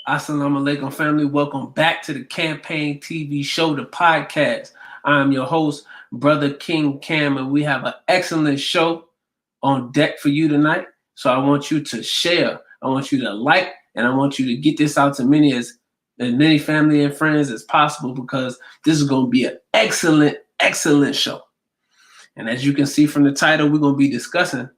Assalamu alaikum, family. Welcome back to the Campaign TV Show, the podcast. I'm your host, Brother King Cam, and we have an excellent show on deck for you tonight. So I want you to share, I want you to like, and I want you to get this out to as many family and friends as possible because this is going to be an excellent show. And as you can see from the title, we're going to be discussing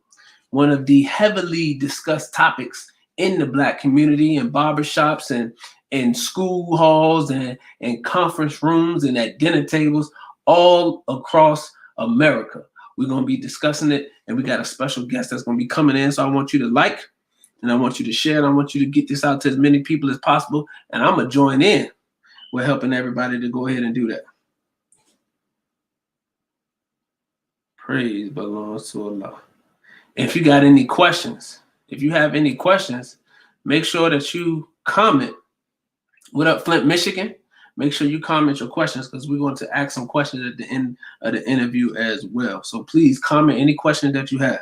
one of the heavily discussed topics in the Black community, in barbershops and in school halls and conference rooms and at dinner tables all across America. We're going to be discussing it, and we got a special guest that's going to be coming in. So I want you to like, and I want you to share, and I want you to get this out to as many people as possible. And I'm going to join in with helping everybody to go ahead and do that. Praise belongs to Allah. If you got any questions, if you have any questions, make sure that you comment. What up, Flint, Michigan? Make sure you comment your questions because we're going to ask some questions at the end of the interview as well. So please comment any questions that you have.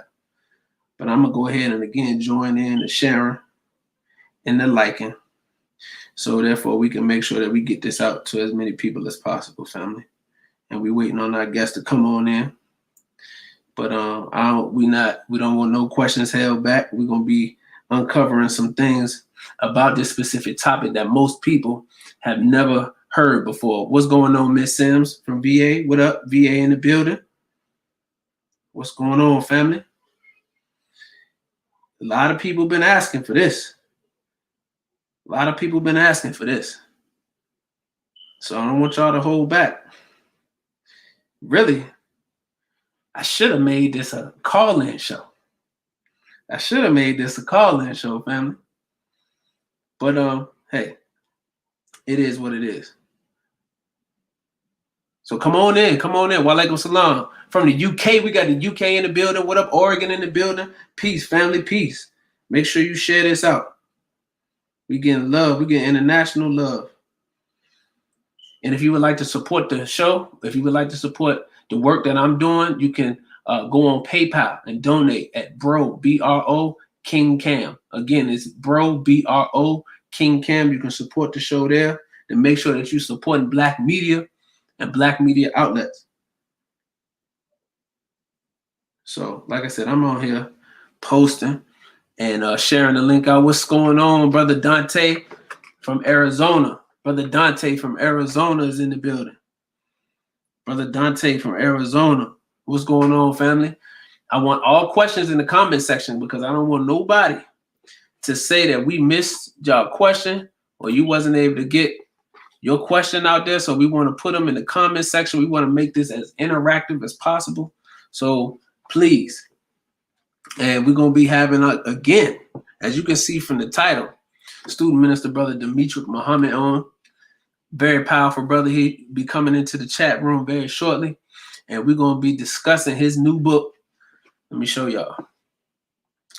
But I'm going to go ahead and again join in the sharing and the liking. So therefore we can make sure that we get this out to as many people as possible, family. And we're waiting on our guests to come on in. But we don't want no questions held back. We're gonna be uncovering some things about this specific topic that most people have never heard before. What's going on, Miss Sims from VA? What up, VA in the building? What's going on, family? A lot of people been asking for this. So I don't want y'all to hold back. Really. I should have made this a call-in show. Family. But hey, it is what it is. So come on in. Walaikum salam. From the UK, we got the UK in the building. What up, Oregon in the building? Peace, family, peace. Make sure you share this out. We getting love. We getting international love. And if you would like to support the show, if you would like to support the work that I'm doing, you can go on PayPal and donate at Bro, B-R-O, King Cam. Again, it's Bro, B-R-O, King Cam. You can support the show there to make sure that you're supporting Black media and Black media outlets. So, like I said, I'm on here posting and sharing the link out. What's going on, Brother Dante from Arizona? Brother Dante from Arizona is in the building. Brother Dante from Arizona. What's going on, family? I want all questions in the comment section because I don't want nobody to say that we missed your question or you wasn't able to get your question out there. So we want to put them in the comment section. We want to make this as interactive as possible. So please. And we're going to be having, again, as you can see from the title, Student Minister Brother Demetric Muhammad on. Very powerful brother. He'll be coming into the chat room very shortly. And we're going to be discussing his new book. Let me show y'all.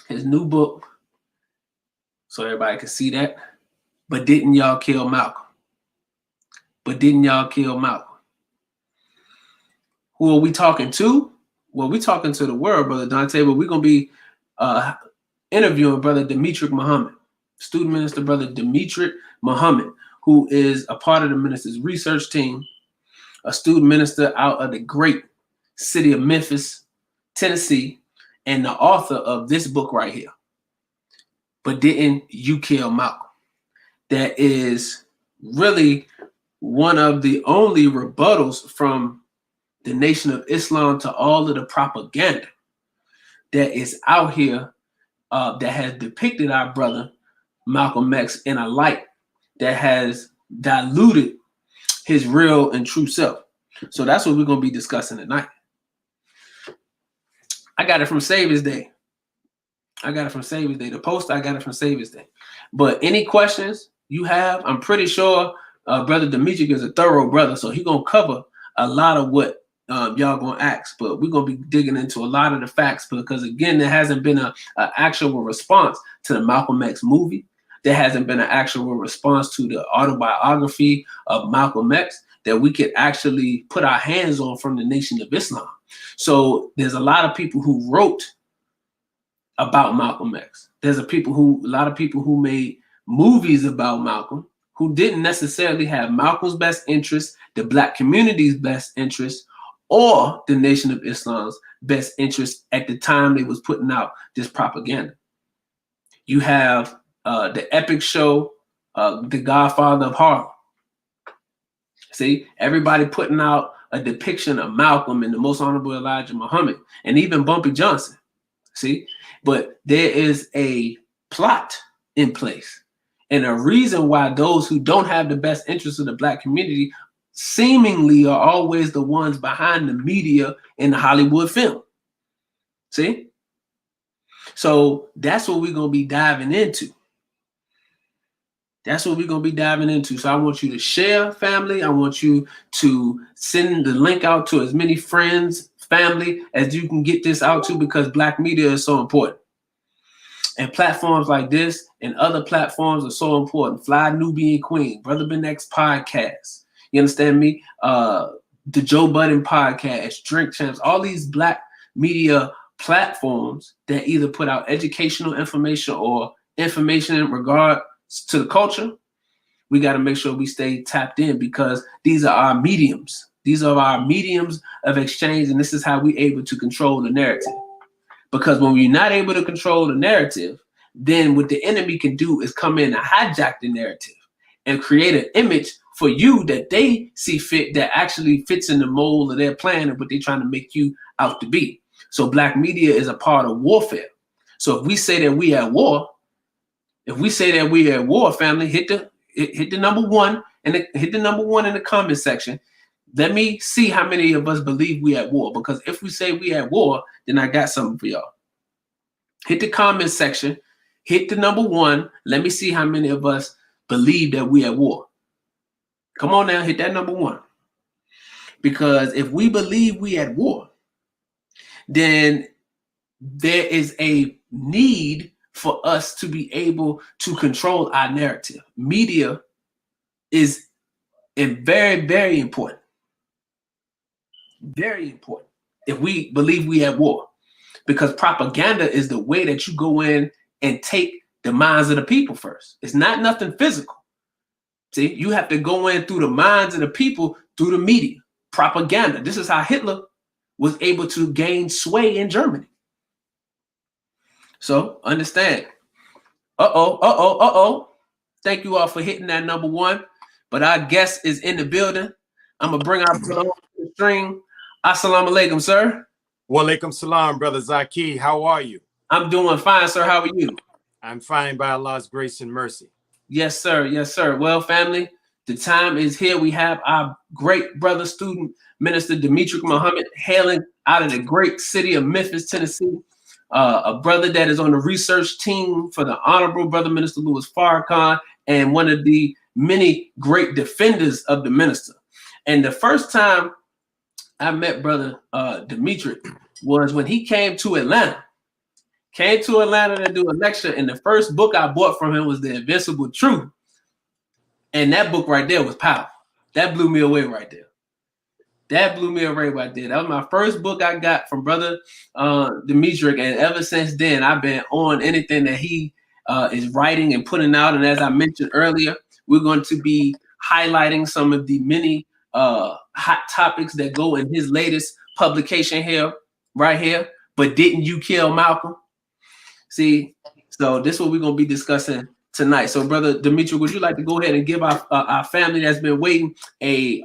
His new book. So everybody can see that. But didn't y'all kill Malcolm? Who are we talking to? Well, we're talking to the world, Brother Dante, but we're going to be interviewing Brother Demetric Muhammad. Student Minister Brother Demetric Muhammad, who is a part of the minister's research team, a student minister out of the great city of Memphis, Tennessee, and the author of this book right here. But didn't you kill Malcolm? That is really one of the only rebuttals from the Nation of Islam to all of the propaganda that is out here that has depicted our brother Malcolm X in a light that has diluted his real and true self. So that's what we're going to be discussing tonight. I got it from Savior's Day. The post, I got it from Savior's Day. But any questions you have, I'm pretty sure Brother Demetric is a thorough brother, so he's going to cover a lot of what y'all going to ask. But we're going to be digging into a lot of the facts because, again, there hasn't been an actual response to the Malcolm X movie. There hasn't been an actual response to the autobiography of Malcolm X that we could actually put our hands on from the Nation of Islam. So there's a lot of people who wrote about Malcolm X. There's a lot of people who made movies about Malcolm who didn't necessarily have Malcolm's best interest, the black community's best interest, or the Nation of Islam's best interest at the time they was putting out this propaganda. You have the epic show, The Godfather of Harlem. See, everybody putting out a depiction of Malcolm and the Most Honorable Elijah Muhammad, and even Bumpy Johnson. See, but there is a plot in place. And a reason why those who don't have the best interests of the black community seemingly are always the ones behind the media and the Hollywood film. See? So that's what we're going to be diving into. That's what we're going to be diving into. So I want you to share, family. I want you to send the link out to as many friends, family, as you can get this out to, because black media is so important. And platforms like this and other platforms are so important. Fly Nubian Queen, Brother Ben X podcast. You understand me? The Joe Budden podcast, Drink Champs, all these black media platforms that either put out educational information or information in regard to the culture. We got to make sure we stay tapped in, because these are our mediums. These are our mediums of exchange, and this is how we're able to control the narrative. Because when we're not able to control the narrative, then what the enemy can do is come in and hijack the narrative and create an image for you that they see fit that actually fits in the mold of their plan and what they're trying to make you out to be. So black media is a part of warfare. So if we say that we at war, family, hit the number one and hit the number one in the comment section. Let me see how many of us believe we at war. Because if we say we at war, then I got something for y'all. Hit the comment section. Hit the number one. Let me see how many of us believe that we at war. Come on now, hit that number one. Because if we believe we at war, then there is a need for us to be able to control our narrative. Media is very, very important. Very important if we believe we at war, because propaganda is the way that you go in and take the minds of the people first. It's not nothing physical. See, you have to go in through the minds of the people through the media. Propaganda. This is how Hitler was able to gain sway in Germany. So understand. Thank you all for hitting that number one. But our guest is in the building. I'm gonna bring our brother on the string. Assalamu alaikum, sir. Wa alaikum salam, brother Zaki. How are you? I'm doing fine, sir. How are you? I'm fine by Allah's grace and mercy. Yes, sir. Yes, sir. Well, family, the time is here. We have our great brother, student minister Demetric Muhammad, hailing out of the great city of Memphis, Tennessee. A brother that is on the research team for the Honorable Brother Minister Louis Farrakhan, and one of the many great defenders of the minister. And the first time I met Brother Demetric was when he came to Atlanta. Came to Atlanta to do a lecture, and the first book I bought from him was The Invincible Truth. And that book right there was powerful. That blew me away right there. That blew me away right there. That was my first book I got from Brother Demetric, and ever since then, I've been on anything that he is writing and putting out. And as I mentioned earlier, we're going to be highlighting some of the many hot topics that go in his latest publication here, right here. But didn't you kill Malcolm? See, so this is what we're going to be discussing tonight. So, Brother Demetric, would you like to go ahead and give our family that's been waiting a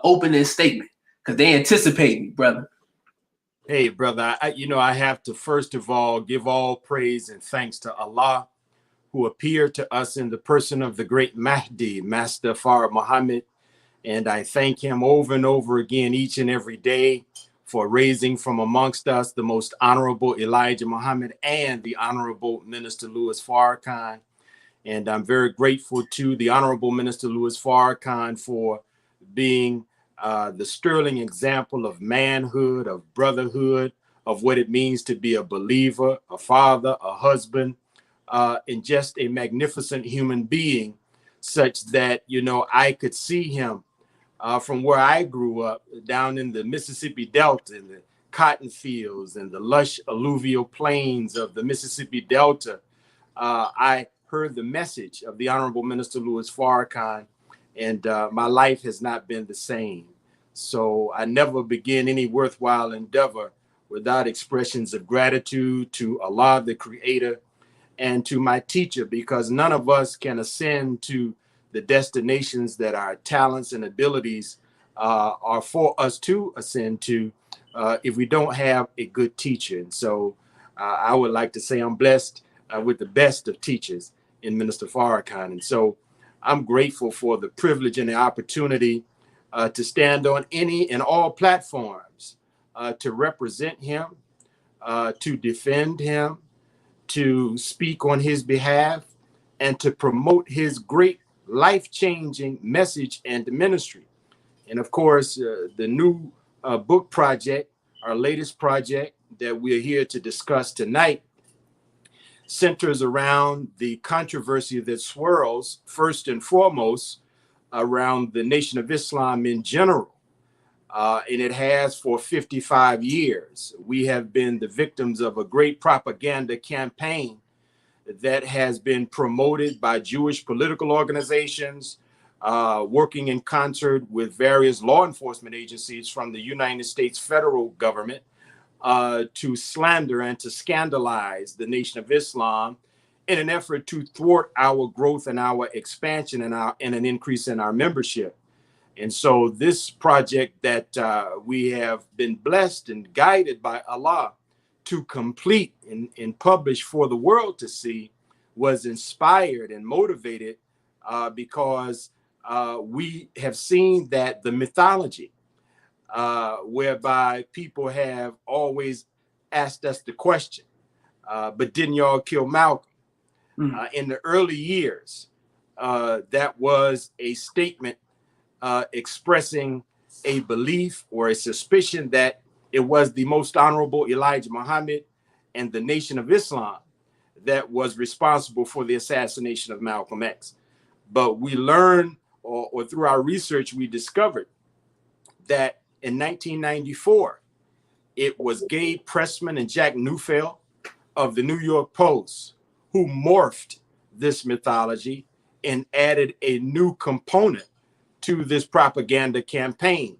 opening statement, because they anticipate me, brother? Hey, brother, I have to first of all give all praise and thanks to Allah, who appeared to us in the person of the great Mahdi, Master Farah Muhammad. And I thank him over and over again, each and every day, for raising from amongst us the most honorable Elijah Muhammad and the honorable Minister Louis Farrakhan. And I'm very grateful to the honorable Minister Louis Farrakhan for being the sterling example of manhood, of brotherhood, of what it means to be a believer, a father, a husband, and just a magnificent human being, such that, I could see him from where I grew up down in the Mississippi Delta, in the cotton fields and the lush alluvial plains of the Mississippi Delta. I heard the message of the Honorable Minister Louis Farrakhan, and my life has not been the same. So I never begin any worthwhile endeavor without expressions of gratitude to Allah, the Creator, and to my teacher, because none of us can ascend to the destinations that our talents and abilities are for us to ascend to if we don't have a good teacher. And so I would like to say I'm blessed with the best of teachers in Minister Farrakhan. And so I'm grateful for the privilege and the opportunity to stand on any and all platforms to represent him, to defend him, to speak on his behalf, and to promote his great life-changing message and ministry. And of course, the new book project, our latest project that we're here to discuss tonight, centers around the controversy that swirls, first and foremost, around the Nation of Islam in general. And it has for 55 years. We have been the victims of a great propaganda campaign that has been promoted by Jewish political organizations, working in concert with various law enforcement agencies from the United States federal government, to slander and to scandalize the Nation of Islam in an effort to thwart our growth and our expansion and an increase in our membership. And so this project that we have been blessed and guided by Allah to complete and publish for the world to see was inspired and motivated because we have seen that the mythology whereby people have always asked us the question, but didn't y'all kill Malcolm? In the early years, that was a statement expressing a belief or a suspicion that it was the most honorable Elijah Muhammad and the Nation of Islam that was responsible for the assassination of Malcolm X. But we learned, or through our research, we discovered that in 1994, it was Gabe Pressman and Jack Neufeld of the New York Post who morphed this mythology and added a new component to this propaganda campaign.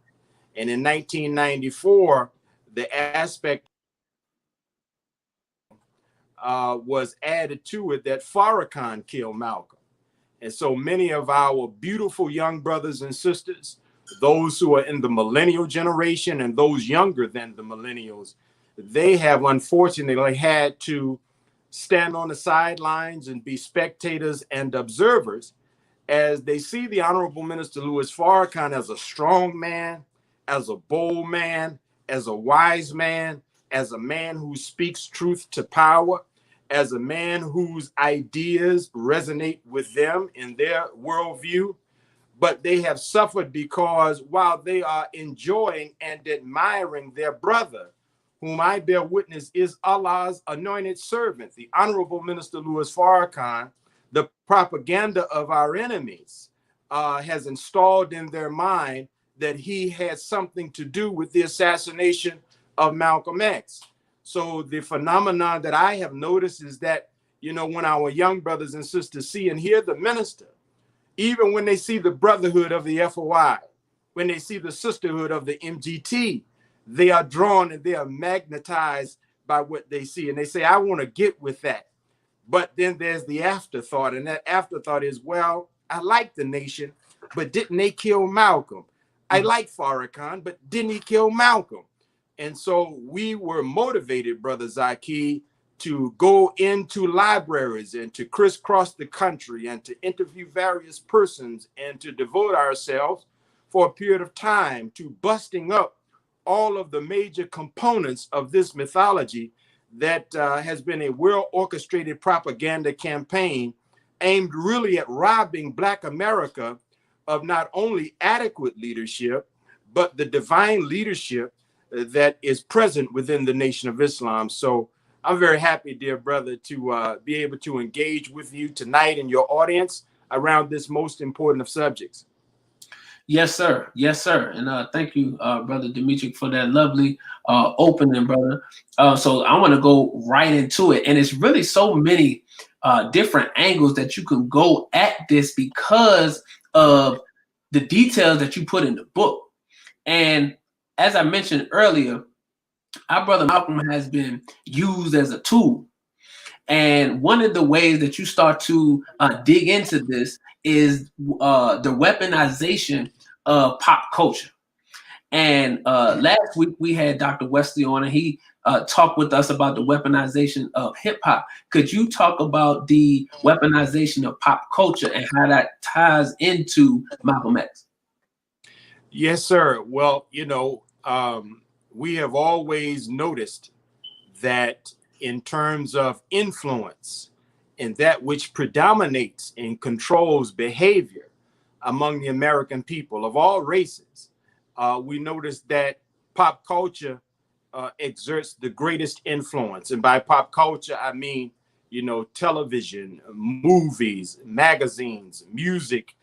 And in 1994, the aspect was added to it that Farrakhan killed Malcolm. And so many of our beautiful young brothers and sisters, those who are in the millennial generation and those younger than the millennials, they have unfortunately had to stand on the sidelines and be spectators and observers as they see the Honorable Minister Louis Farrakhan as a strong man, as a bold man, as a wise man, as a man who speaks truth to power, as a man whose ideas resonate with them in their worldview. But they have suffered because while they are enjoying and admiring their brother, whom I bear witness is Allah's anointed servant, the Honorable Minister Louis Farrakhan, the propaganda of our enemies has installed in their mind that he had something to do with the assassination of Malcolm X. So the phenomenon that I have noticed is that, you know, when our young brothers and sisters see and hear the minister, even when they see the brotherhood of the FOI, when they see the sisterhood of the MGT, they are drawn and they are magnetized by what they see. And they say, I want to get with that. But then there's the afterthought. And that afterthought is, well, I like the nation, but didn't they kill Malcolm? I like Farrakhan, but didn't he kill Malcolm? And so we were motivated, Brother Zaki, to go into libraries and to crisscross the country and to interview various persons and to devote ourselves for a period of time to busting up all of the major components of this mythology that has been a well-orchestrated propaganda campaign aimed really at robbing Black America of not only adequate leadership, but the divine leadership that is present within the Nation of Islam. So I'm very happy, dear brother, to be able to engage with you tonight and your audience around this most important of subjects. Yes, sir. Yes, sir. And thank you, Brother Demetric, for that lovely opening, brother. So I want to go right into it. And it's really so many different angles that you can go at this because of the details that you put in the book. And as I mentioned earlier, our brother Malcolm has been used as a tool. And one of the ways that you start to dig into this is the weaponization of pop culture. And last week we had Dr. Wesley on, and he talked with us about the weaponization of hip hop. Could you talk about the weaponization of pop culture and how that ties into Malcolm X? Yes, sir. Well, we have always noticed that in terms of influence and that which predominates and controls behavior among the American people of all races, we notice that pop culture exerts the greatest influence. And by pop culture, I mean, television, movies, magazines, music,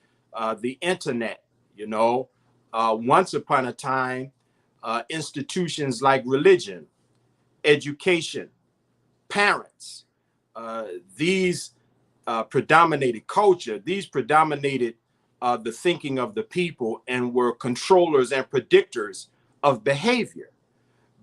the internet, once upon a time, institutions like religion, education, parents, these predominated culture, these predominated the thinking of the people and were controllers and predictors of behavior.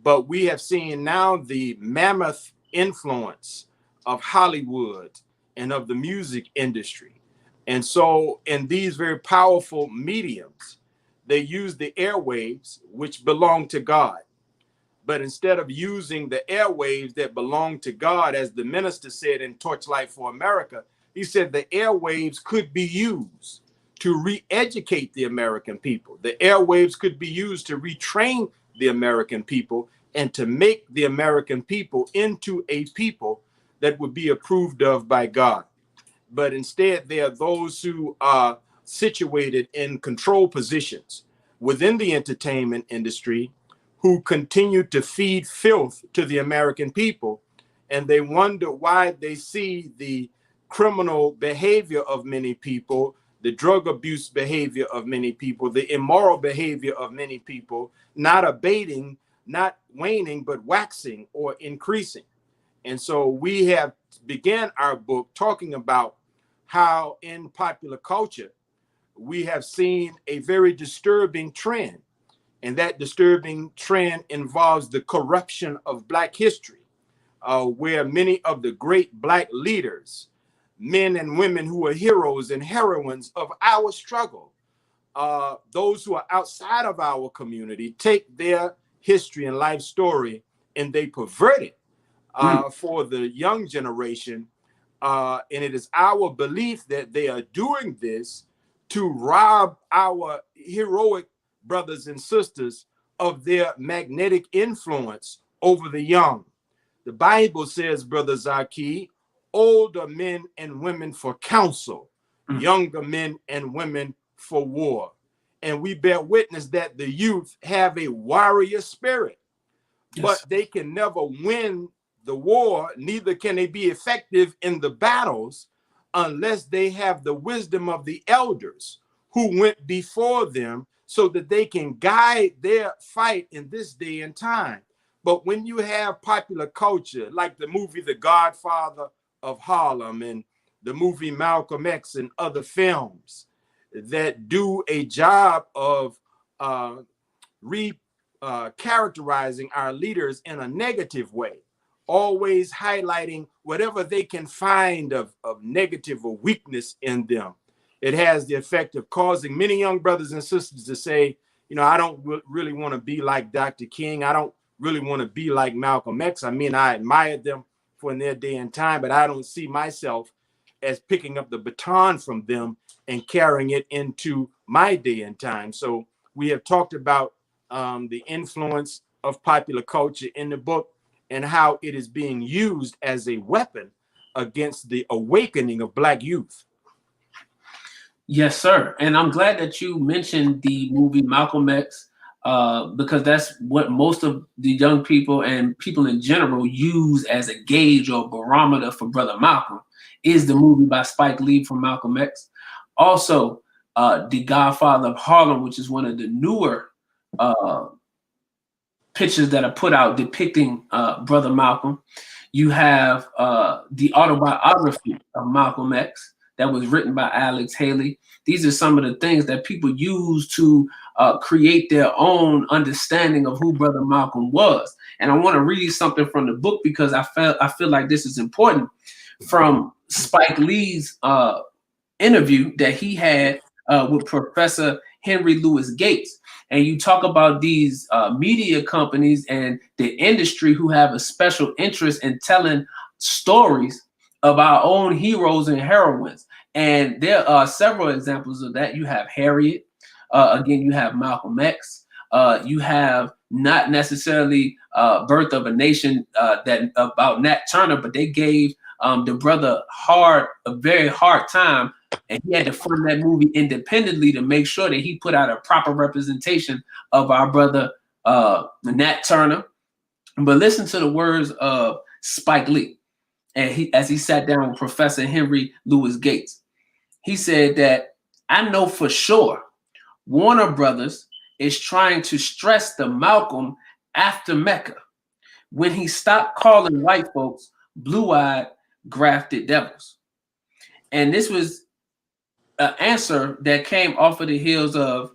But we have seen now the mammoth influence of Hollywood and of the music industry. And so in these very powerful mediums, they use the airwaves, which belong to God. But instead of using the airwaves that belong to God, as the minister said in Torchlight for America, he said the airwaves could be used to re-educate the American people. The airwaves could be used to retrain the American people and to make the American people into a people that would be approved of by God. But instead, there are those who are situated in control positions within the entertainment industry who continue to feed filth to the American people. And they wonder why they see the criminal behavior of many people, the drug abuse behavior of many people, the immoral behavior of many people, not abating, not waning, but waxing or increasing. And so we have began our book talking about how in popular culture, we have seen a very disturbing trend. And that disturbing trend involves the corruption of Black history, where many of the great Black leaders, men and women who are heroes and heroines of our struggle, those who are outside of our community, take their history and life story and they pervert it for the young generation. And it is our belief that they are doing this to rob our heroic brothers and sisters of their magnetic influence over the young. The Bible says, Brother Zaki, older men and women for counsel, younger men and women for war. And we bear witness that the youth have a warrior spirit, but they can never win the war, neither can they be effective in the battles unless they have the wisdom of the elders who went before them so that they can guide their fight in this day and time. But when you have popular culture, like the movie The Godfather of Harlem and the movie Malcolm X and other films that do a job of characterizing our leaders in a negative way, always highlighting whatever they can find of negative or weakness in them, it has the effect of causing many young brothers and sisters to say, I don't really want to be like Dr. King. I don't really want to be like Malcolm X. I mean, I admired them for in their day and time, but I don't see myself as picking up the baton from them and carrying it into my day and time. So we have talked about the influence of popular culture in the book and how it is being used as a weapon against the awakening of Black youth. Yes, sir. And I'm glad that you mentioned the movie Malcolm X, because that's what most of the young people and people in general use as a gauge or barometer for Brother Malcolm, is the movie by Spike Lee from Malcolm X. Also, The Godfather of Harlem, which is one of the newer pictures that are put out depicting Brother Malcolm. You have the autobiography of Malcolm X that was written by Alex Haley. These are some of the things that people use to create their own understanding of who Brother Malcolm was. And I want to read something from the book because I feel like this is important, from Spike Lee's interview that he had with Professor Henry Louis Gates. And you talk about these media companies and the industry who have a special interest in telling stories of our own heroes and heroines. And there are several examples of that. You have Harriet. Again, you have Malcolm X. You have not necessarily Birth of a Nation that about Nat Turner, but they gave the brother a very hard time, and he had to fund that movie independently to make sure that he put out a proper representation of our brother Nat Turner. But listen to the words of Spike Lee, and as he sat down with Professor Henry Louis Gates. He said that, "I know for sure Warner Brothers is trying to stress the Malcolm after Mecca when he stopped calling white folks blue-eyed grafted devils." And this was an answer that came off of the heels of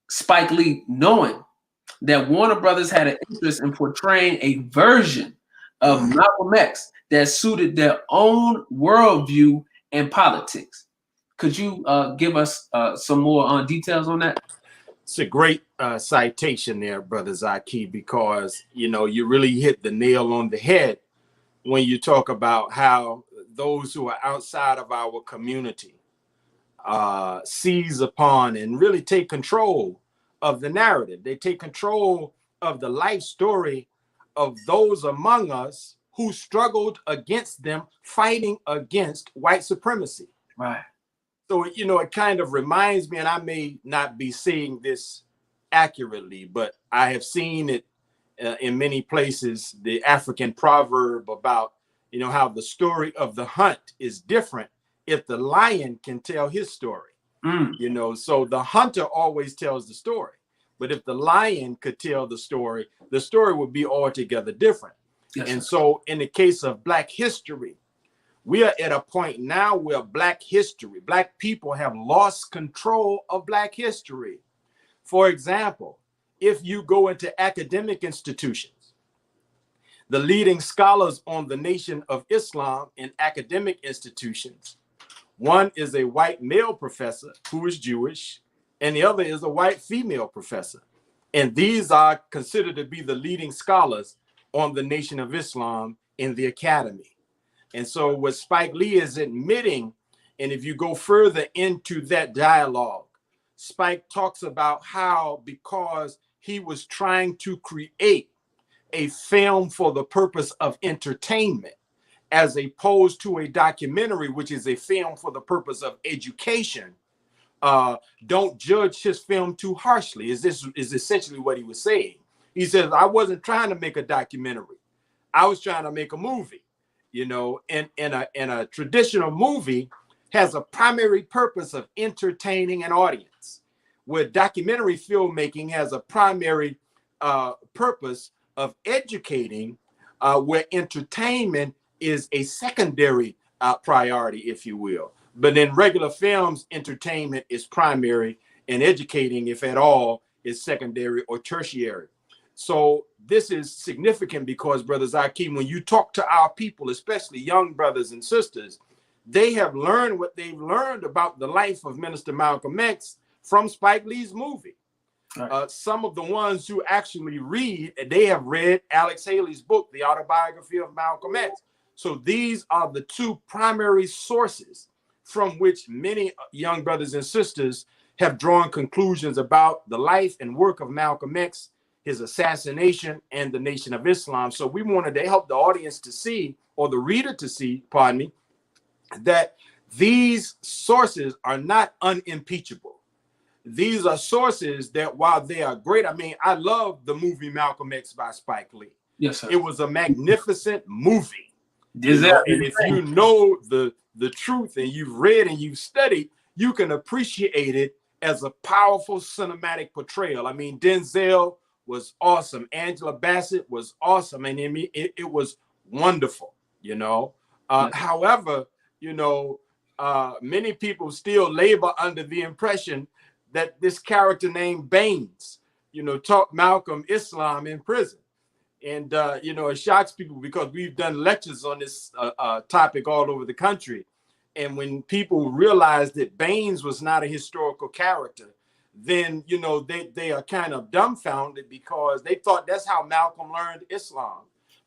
Spike Lee knowing that Warner Brothers had an interest in portraying a version of Malcolm X that suited their own worldview and politics. Could you give us some more details on that? It's a great citation there, Brother Zaki, because, you know, you really hit the nail on the head when you talk about how those who are outside of our community seize upon and really take control of the narrative. They take control of the life story of those among us who struggled against them, fighting against white supremacy. Right. So, you know, it kind of reminds me, and I may not be saying this accurately, but I have seen it in many places, the African proverb about, you know, how the story of the hunt is different if the lion can tell his story. You know, so the hunter always tells the story. But if the lion could tell the story would be altogether different. Yes, and sir. so in the case of Black history, we are at a point now where Black people have lost control of Black history. For example, if you go into academic institutions, the leading scholars on the Nation of Islam in academic institutions, one is a white male professor who is Jewish, and the other is a white female professor. And these are considered to be the leading scholars on the Nation of Islam in the academy. And so what Spike Lee is admitting, and if you go further into that dialogue, Spike talks about how, because he was trying to create a film for the purpose of entertainment, as opposed to a documentary, which is a film for the purpose of education, don't judge his film too harshly. Is essentially what he was saying. He says, I wasn't trying to make a documentary. I was trying to make a movie, you know, and a traditional movie has a primary purpose of entertaining an audience, where documentary filmmaking has a primary purpose of educating, where entertainment is a secondary priority, if you will. But in regular films, entertainment is primary, and educating, if at all, is secondary or tertiary. So this is significant because, Brother Zaki, when you talk to our people, especially young brothers and sisters, they have learned what they've learned about the life of Minister Malcolm X from Spike Lee's movie. Right. Some of the ones who actually read, they have read Alex Haley's book, The Autobiography of Malcolm X. So these are the two primary sources from which many young brothers and sisters have drawn conclusions about the life and work of Malcolm X, his assassination, and the Nation of Islam. So we wanted to help the audience to see, or the reader to see, pardon me, that these sources are not unimpeachable. These are sources that, while they are great, I mean, I love the movie Malcolm X by Spike Lee. Yes, sir. It was a magnificent movie. You know, and if you know the truth and you've read and you've studied, you can appreciate it as a powerful cinematic portrayal. I mean, Denzel was awesome. Angela Bassett was awesome. And it was wonderful. you know. Yes. However, you know, many people still labor under the impression that this character named Baines, you know, taught Malcolm Islam in prison. And, you know, it shocks people because we've done lectures on this topic all over the country. And when people realize that Baines was not a historical character, then, you know, they are kind of dumbfounded because they thought that's how Malcolm learned Islam.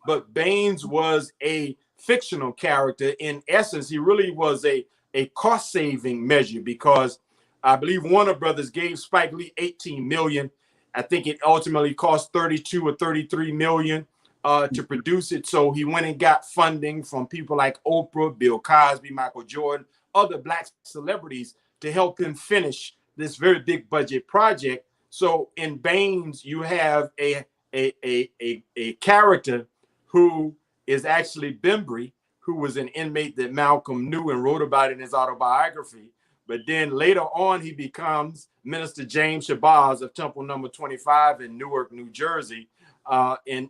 But Baines was a fictional character. In essence, he really was a cost-saving measure because I believe Warner Brothers gave Spike Lee $18 million. I think it ultimately cost 32 or 33 million to produce it. So he went and got funding from people like Oprah, Bill Cosby, Michael Jordan, other Black celebrities to help him finish this very big budget project. So in Baines, you have a character who is actually Bembry, who was an inmate that Malcolm knew and wrote about in his autobiography. But then later on, he becomes Minister James Shabazz of Temple Number 25 in Newark, New Jersey. And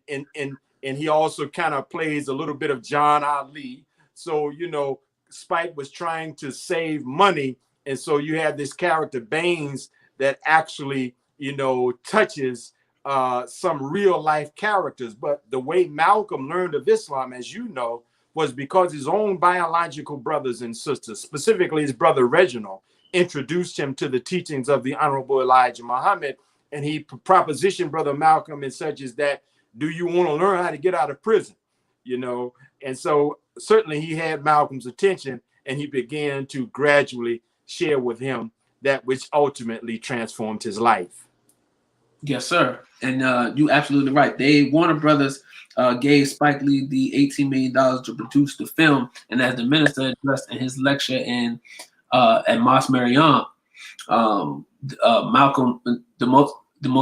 he also kind of plays a little bit of John Ali. So, you know, Spike was trying to save money. And so you have this character, Baines, that actually, you know, touches some real life characters. But the way Malcolm learned of Islam, as you know, was because his own biological brothers and sisters, specifically his brother Reginald, introduced him to the teachings of the Honorable Elijah Muhammad. And he propositioned Brother Malcolm in such as that, do you want to learn how to get out of prison? You know, and so certainly he had Malcolm's attention and he began to gradually share with him that which ultimately transformed his life. Yes, sir. And you absolutely right. Warner Brothers gave Spike Lee the $18 million to produce the film. And as the minister addressed in his lecture at Mos Mariam, Malcolm, the most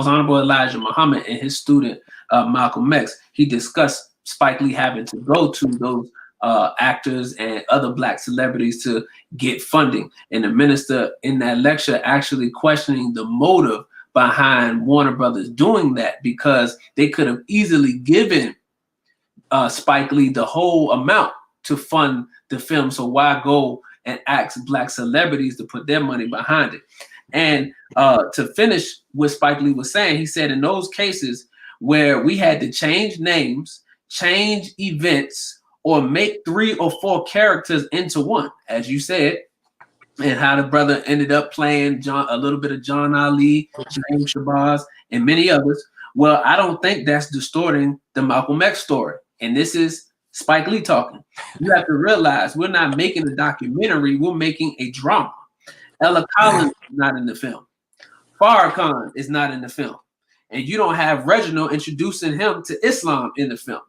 Honorable Elijah Muhammad and his student Malcolm X, he discussed Spike Lee having to go to those actors and other Black celebrities to get funding. And the minister in that lecture actually questioning the motive behind Warner Brothers doing that, because they could have easily given Spike Lee the whole amount to fund the film. So why go and ask Black celebrities to put their money behind it? And to finish what Spike Lee was saying, he said in those cases where we had to change names, change events, or make 3 or 4 characters into one, as you said, and how the brother ended up playing a little bit of John Ali, James Shabazz, and many others. Well, I don't think that's distorting the Malcolm X story. And this is Spike Lee talking. You have to realize we're not making a documentary, we're making a drama. Ella Collins is not in the film. Farrakhan is not in the film. And you don't have Reginald introducing him to Islam in the film.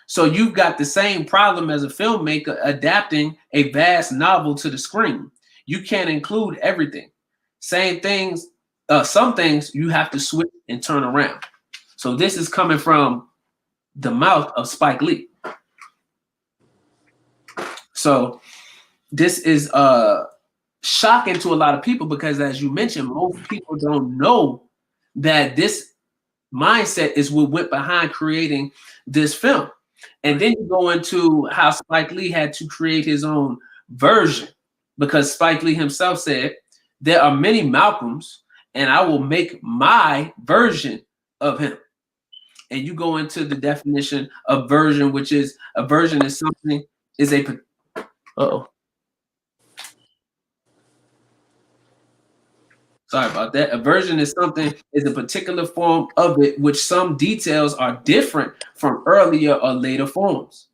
So you've got the same problem as a filmmaker adapting a vast novel to the screen. You can't include everything. Same things, some things you have to switch and turn around. So this is coming from the mouth of Spike Lee. So this is shocking to a lot of people because, as you mentioned, most people don't know that this mindset is what went behind creating this film. And then you go into how Spike Lee had to create his own version, because Spike Lee himself said, there are many Malcolms and I will make my version of him. And you go into the definition of version, which is a version is something, is a, sorry about that. A version is something, is a particular form of it, which some details are different from earlier or later forms.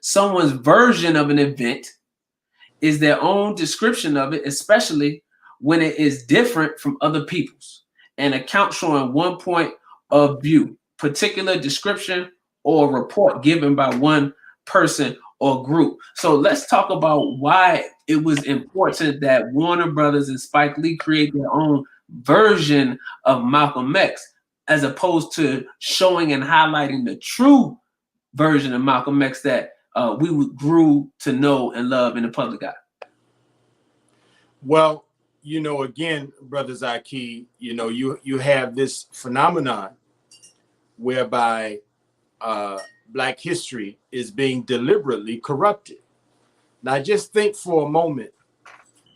Someone's version of an event is their own description of it, especially when it is different from other people's, an account showing one point of view, particular description or report given by one person or group. So let's talk about why it was important that Warner Brothers and Spike Lee create their own version of Malcolm X, as opposed to showing and highlighting the true version of Malcolm X that we grew to know and love in the public eye. Well, you know, again, Brother Zaki, you know, you have this phenomenon whereby Black history is being deliberately corrupted. Now, just think for a moment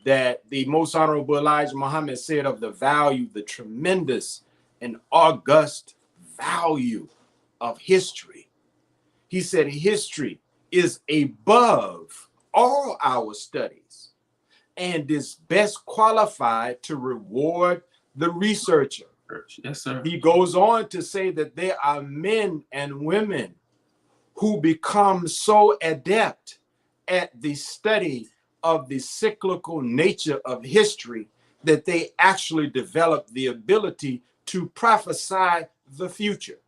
that the Most Honorable Elijah Muhammad said of the value, the tremendous and august value of history. He said history is above all our studies and is best qualified to reward the researcher. Yes, sir. He goes on to say that there are men and women who become so adept at the study of the cyclical nature of history that they actually develop the ability to prophesy the future.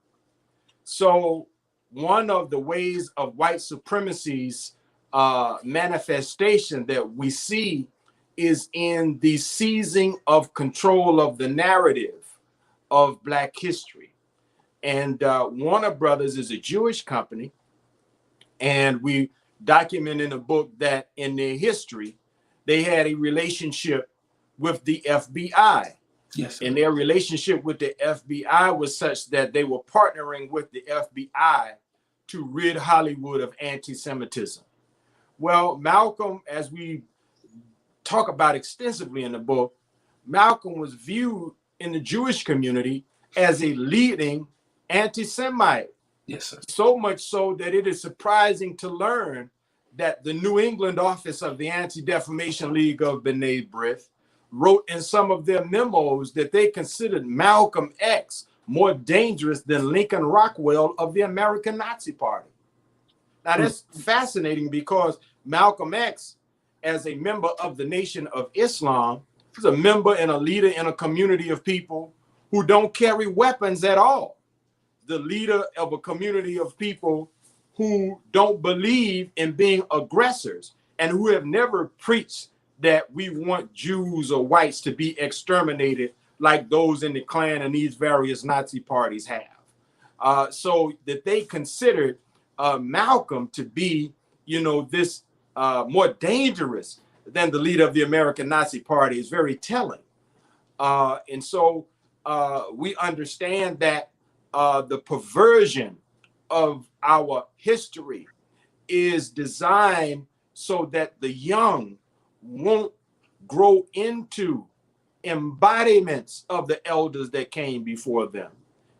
So one of the ways of white supremacy's manifestation that we see is in the seizing of control of the narrative of Black history. And Warner Brothers is a Jewish company, and we document in the book that in their history, they had a relationship with the FBI. Yes, sir. And their relationship with the FBI was such that they were partnering with the FBI to rid Hollywood of anti-Semitism. Well, Malcolm, as we talk about extensively in the book, Malcolm was viewed in the Jewish community as a leading anti-Semite. Yes, sir. So much so that it is surprising to learn that the New England office of the Anti-Defamation League of B'nai B'rith wrote in some of their memos that they considered Malcolm X more dangerous than Lincoln Rockwell of the American Nazi Party. Now that's fascinating because Malcolm X, as a member of the Nation of Islam, is a member and a leader in a community of people who don't carry weapons at all. The leader of a community of people who don't believe in being aggressors and who have never preached that we want Jews or whites to be exterminated like those in the Klan and these various Nazi parties have. So that they considered Malcolm to be, this more dangerous than the leader of the American Nazi Party is very telling. And so we understand that the perversion of our history is designed so that the young won't grow into embodiments of the elders that came before them.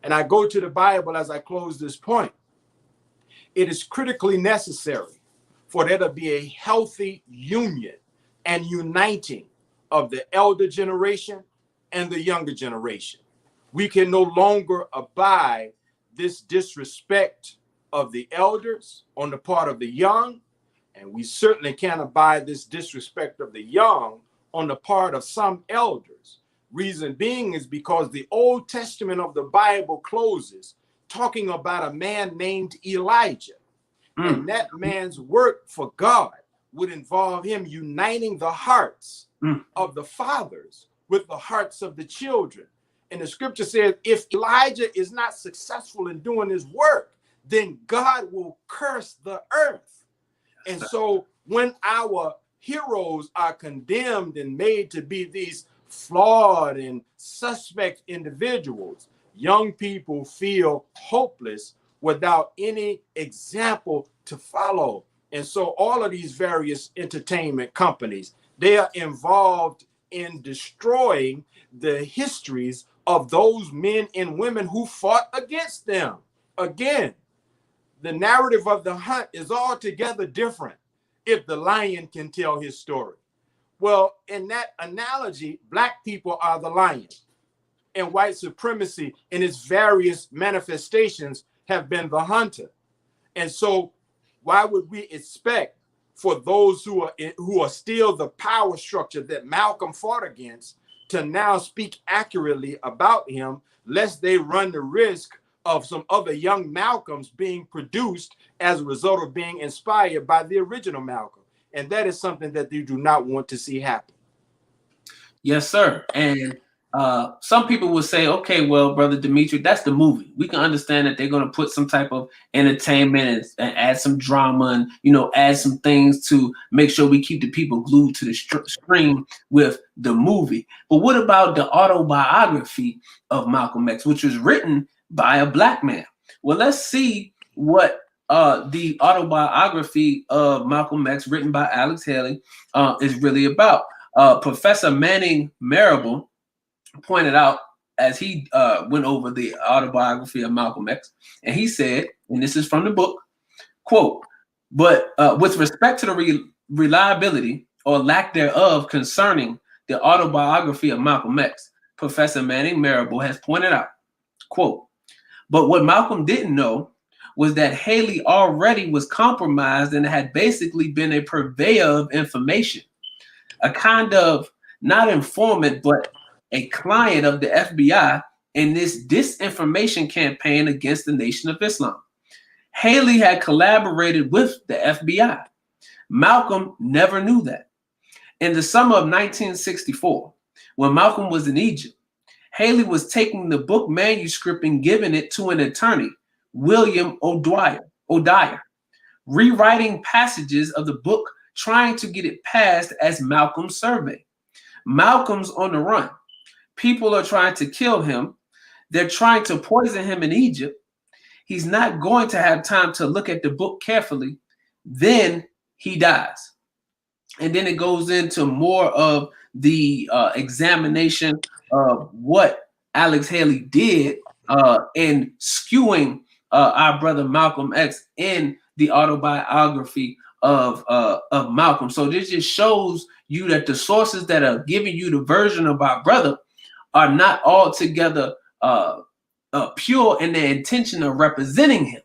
And I go to the Bible as I close this point. It is critically necessary for there to be a healthy union and uniting of the elder generation and the younger generation. We can no longer abide this disrespect of the elders on the part of the young, and we certainly can't abide this disrespect of the young on the part of some elders. Reason being is because the Old Testament of the Bible closes talking about a man named Elijah. And that man's work for God would involve him uniting the hearts of the fathers with the hearts of the children. And the scripture says, if Elijah is not successful in doing his work, then God will curse the earth. And so when our heroes are condemned and made to be these flawed and suspect individuals, young people feel hopeless without any example to follow. And so all of these various entertainment companies, they are involved in destroying the histories of those men and women who fought against them. Again, the narrative of the hunt is altogether different if the lion can tell his story. Well, in that analogy, Black people are the lion, and white supremacy in its various manifestations have been the hunter. And so why would we expect for those who are still the power structure that Malcolm fought against to now speak accurately about him, lest they run the risk of some other young Malcolms being produced as a result of being inspired by the original Malcolm? And that is something that they do not want to see happen. Yes, sir. And some people will say, okay, well, Brother Demetric, that's the movie. We can understand that they're going to put some type of entertainment and add some drama and, add some things to make sure we keep the people glued to the screen with the movie. But what about the autobiography of Malcolm X, which was written by a Black man? Well, let's see what the autobiography of Malcolm X, written by Alex Haley, is really about. Professor Manning Marable pointed out as he went over the autobiography of Malcolm X, and he said, and this is from the book, quote, but with respect to the reliability or lack thereof concerning the autobiography of Malcolm X, Professor Manning Marable has pointed out, quote, but what Malcolm didn't know was that Haley already was compromised and had basically been a purveyor of information, a kind of not informant, but a client of the FBI in this disinformation campaign against the Nation of Islam. Haley had collaborated with the FBI. Malcolm never knew that. In the summer of 1964, when Malcolm was in Egypt, Haley was taking the book manuscript and giving it to an attorney, William O'Dyer, rewriting passages of the book, trying to get it passed as Malcolm's survey. Malcolm's on the run. People are trying to kill him. They're trying to poison him in Egypt. He's not going to have time to look at the book carefully. Then he dies. And then it goes into more of the examination of what Alex Haley did in skewing our brother Malcolm X in the autobiography of Malcolm. So this just shows you that the sources that are giving you the version of our brother are not altogether pure in their intention of representing him.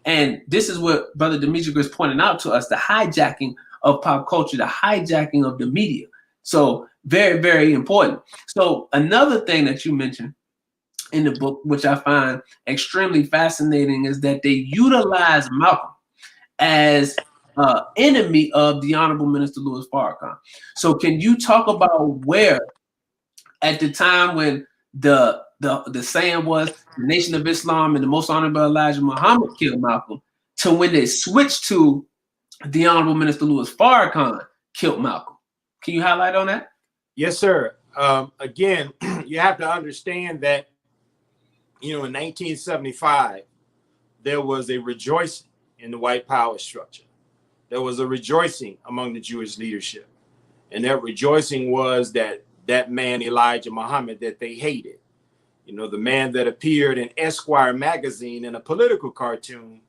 And this is what Brother Demetric is pointing out to us, the hijacking of pop culture, the hijacking of the media. So very, very important. So another thing that you mentioned in the book, which I find extremely fascinating, is that they utilize Malcolm as enemy of the Honorable Minister Louis Farrakhan. So can you talk about where at the time when the saying was the Nation of Islam and the Most Honorable Elijah Muhammad killed Malcolm, to when they switched to the Honorable Minister Louis Farrakhan killed Malcolm? Can you highlight on that? Yes, sir. Again, you have to understand that, in 1975, there was a rejoicing in the white power structure. There was a rejoicing among the Jewish leadership. And that rejoicing was that man, Elijah Muhammad, that they hated. The man that appeared in Esquire magazine in a political cartoon,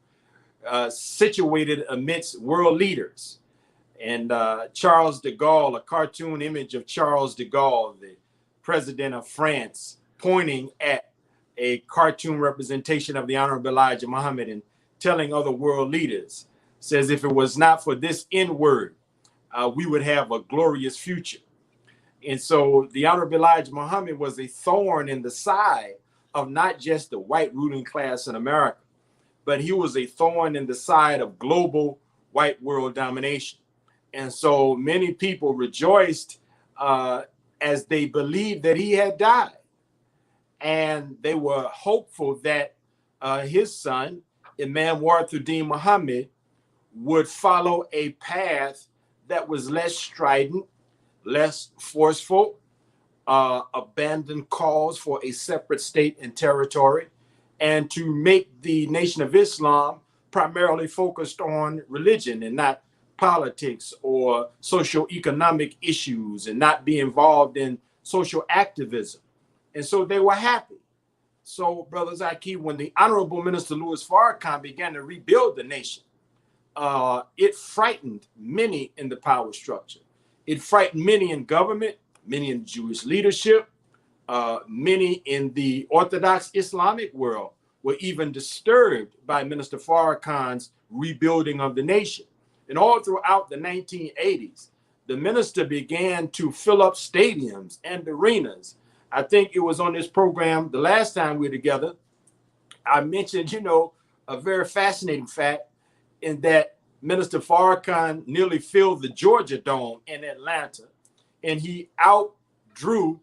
situated amidst world leaders. And Charles de Gaulle, a cartoon image of Charles de Gaulle, the president of France, pointing at a cartoon representation of the Honorable Elijah Muhammad and telling other world leaders, says, if it was not for this N-word, we would have a glorious future. And so the Honorable Elijah Muhammad was a thorn in the side of not just the white ruling class in America, but he was a thorn in the side of global white world domination. And so many people rejoiced as they believed that he had died. And they were hopeful that his son, Imam Warithuddin Muhammad, would follow a path that was less strident, less forceful, abandon calls for a separate state and territory, and to make the Nation of Islam primarily focused on religion and not politics or socioeconomic issues, and not be involved in social activism. And so they were happy. So, Brother Zaki, when the Honorable Minister Louis Farrakhan began to rebuild the nation, it frightened many in the power structure. It frightened many in government, many in Jewish leadership, many in the Orthodox Islamic world were even disturbed by Minister Farrakhan's rebuilding of the nation. And all throughout the 1980s, the minister began to fill up stadiums and arenas. I think it was on this program the last time we were together, I mentioned, a very fascinating fact in that Minister Farrakhan nearly filled the Georgia Dome in Atlanta, and he outdrew,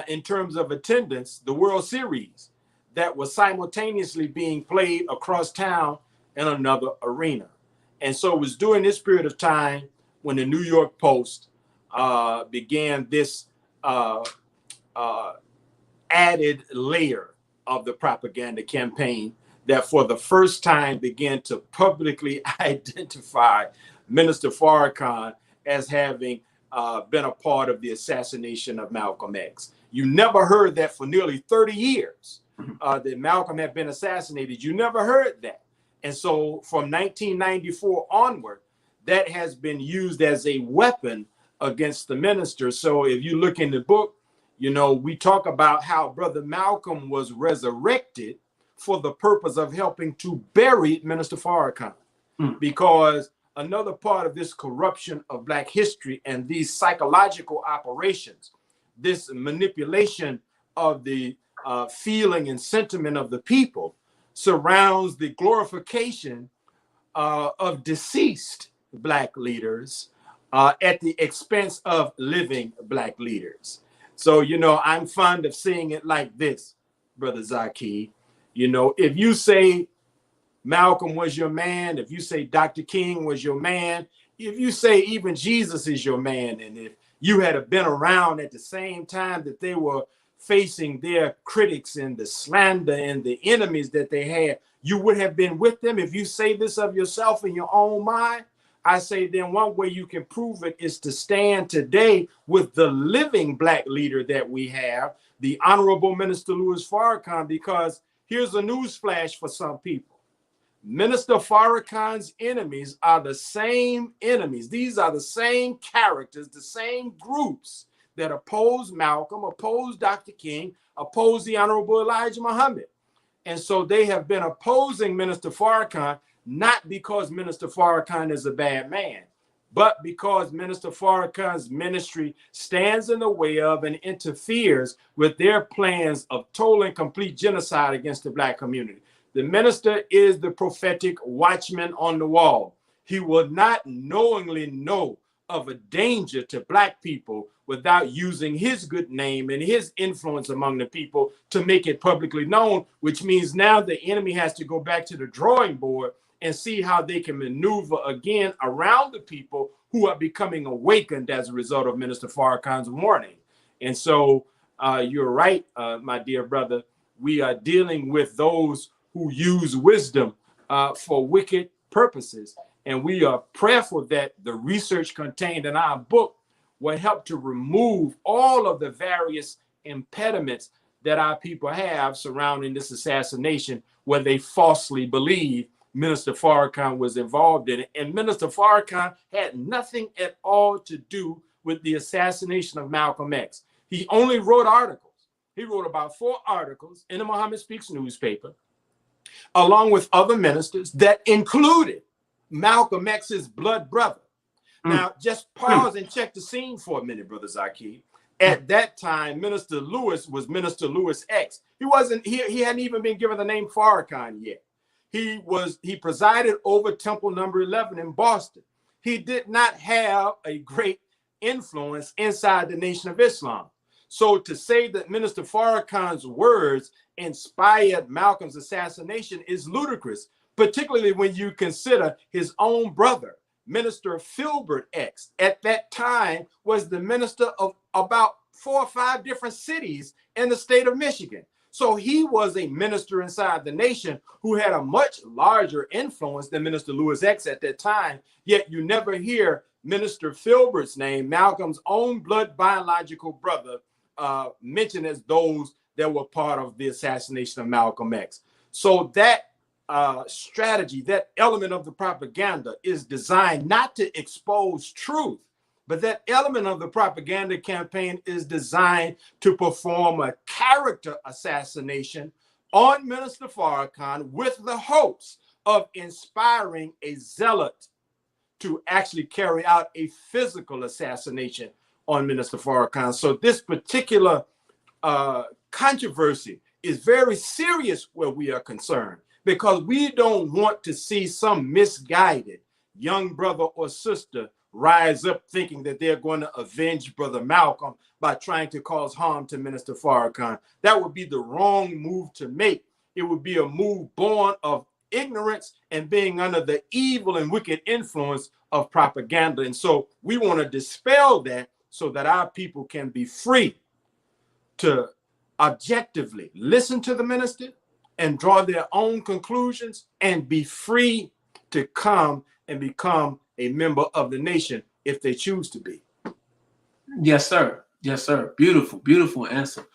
in terms of attendance, the World Series that was simultaneously being played across town in another arena. And so it was during this period of time when the New York Post began this added layer of the propaganda campaign that for the first time began to publicly identify Minister Farrakhan as having been a part of the assassination of Malcolm X. You never heard that for nearly 30 years, that Malcolm had been assassinated. You never heard that. And so from 1994 onward, that has been used as a weapon against the minister. So if you look in the book, you know, we talk about how Brother Malcolm was resurrected for the purpose of helping to bury Minister Farrakhan. Because another part of this corruption of Black history and these psychological operations, this manipulation of the feeling and sentiment of the people, surrounds the glorification of deceased Black leaders at the expense of living Black leaders. So, you know, I'm fond of seeing it like this, Brother Zaki. You know, if you say Malcolm was your man, if you say Dr. King was your man, if you say even Jesus is your man, and if you had been around at the same time that they were facing their critics and the slander and the enemies that they had, you would have been with them. If you say this of yourself in your own mind, I say then one way you can prove it is to stand today with the living Black leader that we have, the Honorable Minister Louis Farrakhan, because here's a news flash for some people. Minister Farrakhan's enemies are the same enemies. These are the same characters, the same groups that oppose Malcolm, oppose Dr. King, oppose the Honorable Elijah Muhammad. And so they have been opposing Minister Farrakhan, not because Minister Farrakhan is a bad man, but because Minister Farrakhan's ministry stands in the way of and interferes with their plans of total and complete genocide against the Black community. The minister is the prophetic watchman on the wall. He will not knowingly know of a danger to Black people without using his good name and his influence among the people to make it publicly known, which means now the enemy has to go back to the drawing board and see how they can maneuver again around the people who are becoming awakened as a result of Minister Farrakhan's warning. And so you're right, my dear brother. We are dealing with those who use wisdom for wicked purposes. And we are prayerful that the research contained in our book will help to remove all of the various impediments that our people have surrounding this assassination, where they falsely believe Minister Farrakhan was involved in it. And Minister Farrakhan had nothing at all to do with the assassination of Malcolm X. He only wrote articles. He wrote about 4 articles in the Muhammad Speaks newspaper, along with other ministers that included Malcolm X's blood brother. Now, just pause and check the scene for a minute, Brother Zaki. At that time, Minister Lewis was Minister Lewis X. He hadn't even been given the name Farrakhan yet. He presided over Temple number 11 in Boston. He did not have a great influence inside the Nation of Islam. So to say that Minister Farrakhan's words inspired Malcolm's assassination is ludicrous, particularly when you consider his own brother, Minister Filbert X, at that time was the minister of about 4 or 5 different cities in the state of Michigan. So he was a minister inside the nation who had a much larger influence than Minister Lewis X at that time. Yet you never hear Minister Filbert's name, Malcolm's own blood biological brother, mentioned as those that were part of the assassination of Malcolm X. So that strategy, that element of the propaganda is designed not to expose truth, but that element of the propaganda campaign is designed to perform a character assassination on Minister Farrakhan with the hopes of inspiring a zealot to actually carry out a physical assassination on Minister Farrakhan. So this particular controversy is very serious where we are concerned, because we don't want to see some misguided young brother or sister rise up thinking that they're going to avenge Brother Malcolm by trying to cause harm to Minister Farrakhan. That would be the wrong move to make. It would be a move born of ignorance and being under the evil and wicked influence of propaganda. And so we want to dispel that so that our people can be free to objectively listen to the minister, and draw their own conclusions and be free to come and become a member of the nation if they choose to be. Yes, sir. Yes, sir. Beautiful, beautiful answer.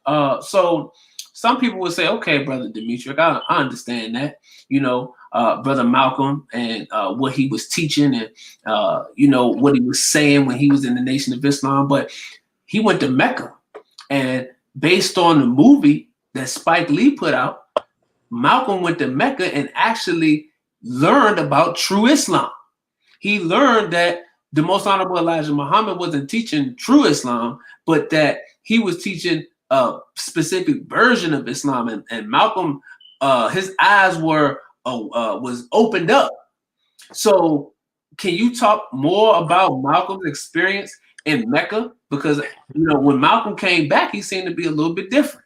So some people would say, okay, Brother Demetric, I understand that, Brother Malcolm and what he was teaching and, what he was saying when he was in the Nation of Islam. But he went to Mecca, and based on the movie that Spike Lee put out, Malcolm went to Mecca and actually learned about true Islam. He learned that the Most Honorable Elijah Muhammad wasn't teaching true Islam, but that he was teaching a specific version of Islam. And Malcolm, his eyes was opened up. So can you talk more about Malcolm's experience in Mecca? Because, when Malcolm came back, he seemed to be a little bit different.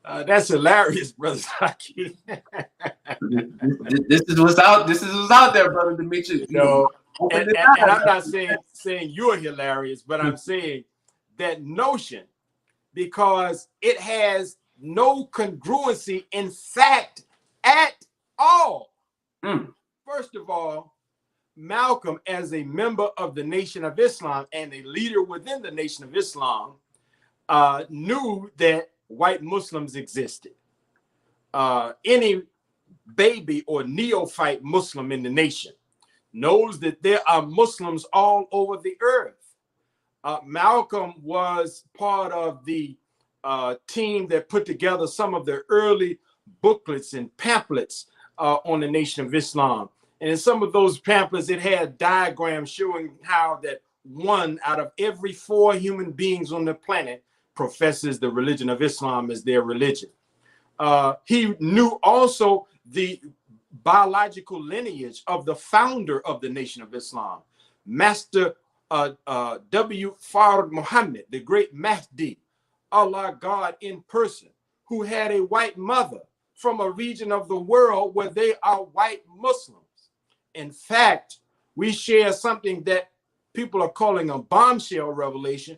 That's hilarious, Brother Saki. This is what's out. This is what's out there, Brother Demetric. And I'm not saying you're hilarious, but I'm saying that notion, because it has no congruency in fact at all. First of all, Malcolm, as a member of the Nation of Islam and a leader within the Nation of Islam, knew that white Muslims existed. Any baby or neophyte Muslim in the nation knows that there are Muslims all over the earth. Malcolm was part of the team that put together some of the early booklets and pamphlets on the Nation of Islam. And in some of those pamphlets, it had diagrams showing how that 1 out of every 4 human beings on the planet professes the religion of Islam as their religion. He knew also the biological lineage of the founder of the Nation of Islam, Master W. Fard Muhammad, the great Mahdi, Allah God in person, who had a white mother from a region of the world where they are white Muslims. In fact, we share something that people are calling a bombshell revelation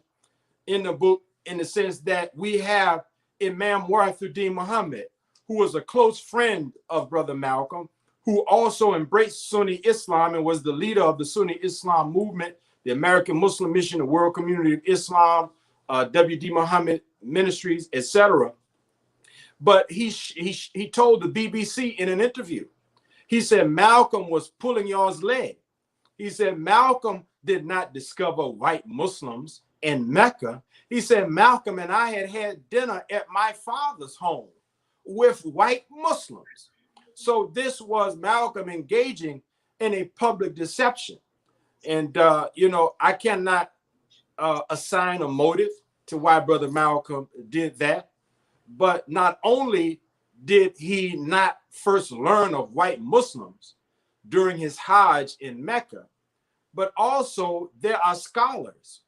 in the book, in the sense that we have Imam Warithuddin Muhammad, who was a close friend of Brother Malcolm, who also embraced Sunni Islam and was the leader of the Sunni Islam movement, the American Muslim Mission, the World Community of Islam, W.D. Muhammad Ministries, etc. But he told the BBC in an interview, he said, Malcolm was pulling y'all's leg. He said, Malcolm did not discover white Muslims in Mecca. He said, Malcolm and I had dinner at my father's home with white Muslims. So this was Malcolm engaging in a public deception. And, I cannot assign a motive to why Brother Malcolm did that. But not only did he not first learn of white Muslims during his Hajj in Mecca, but also there are scholars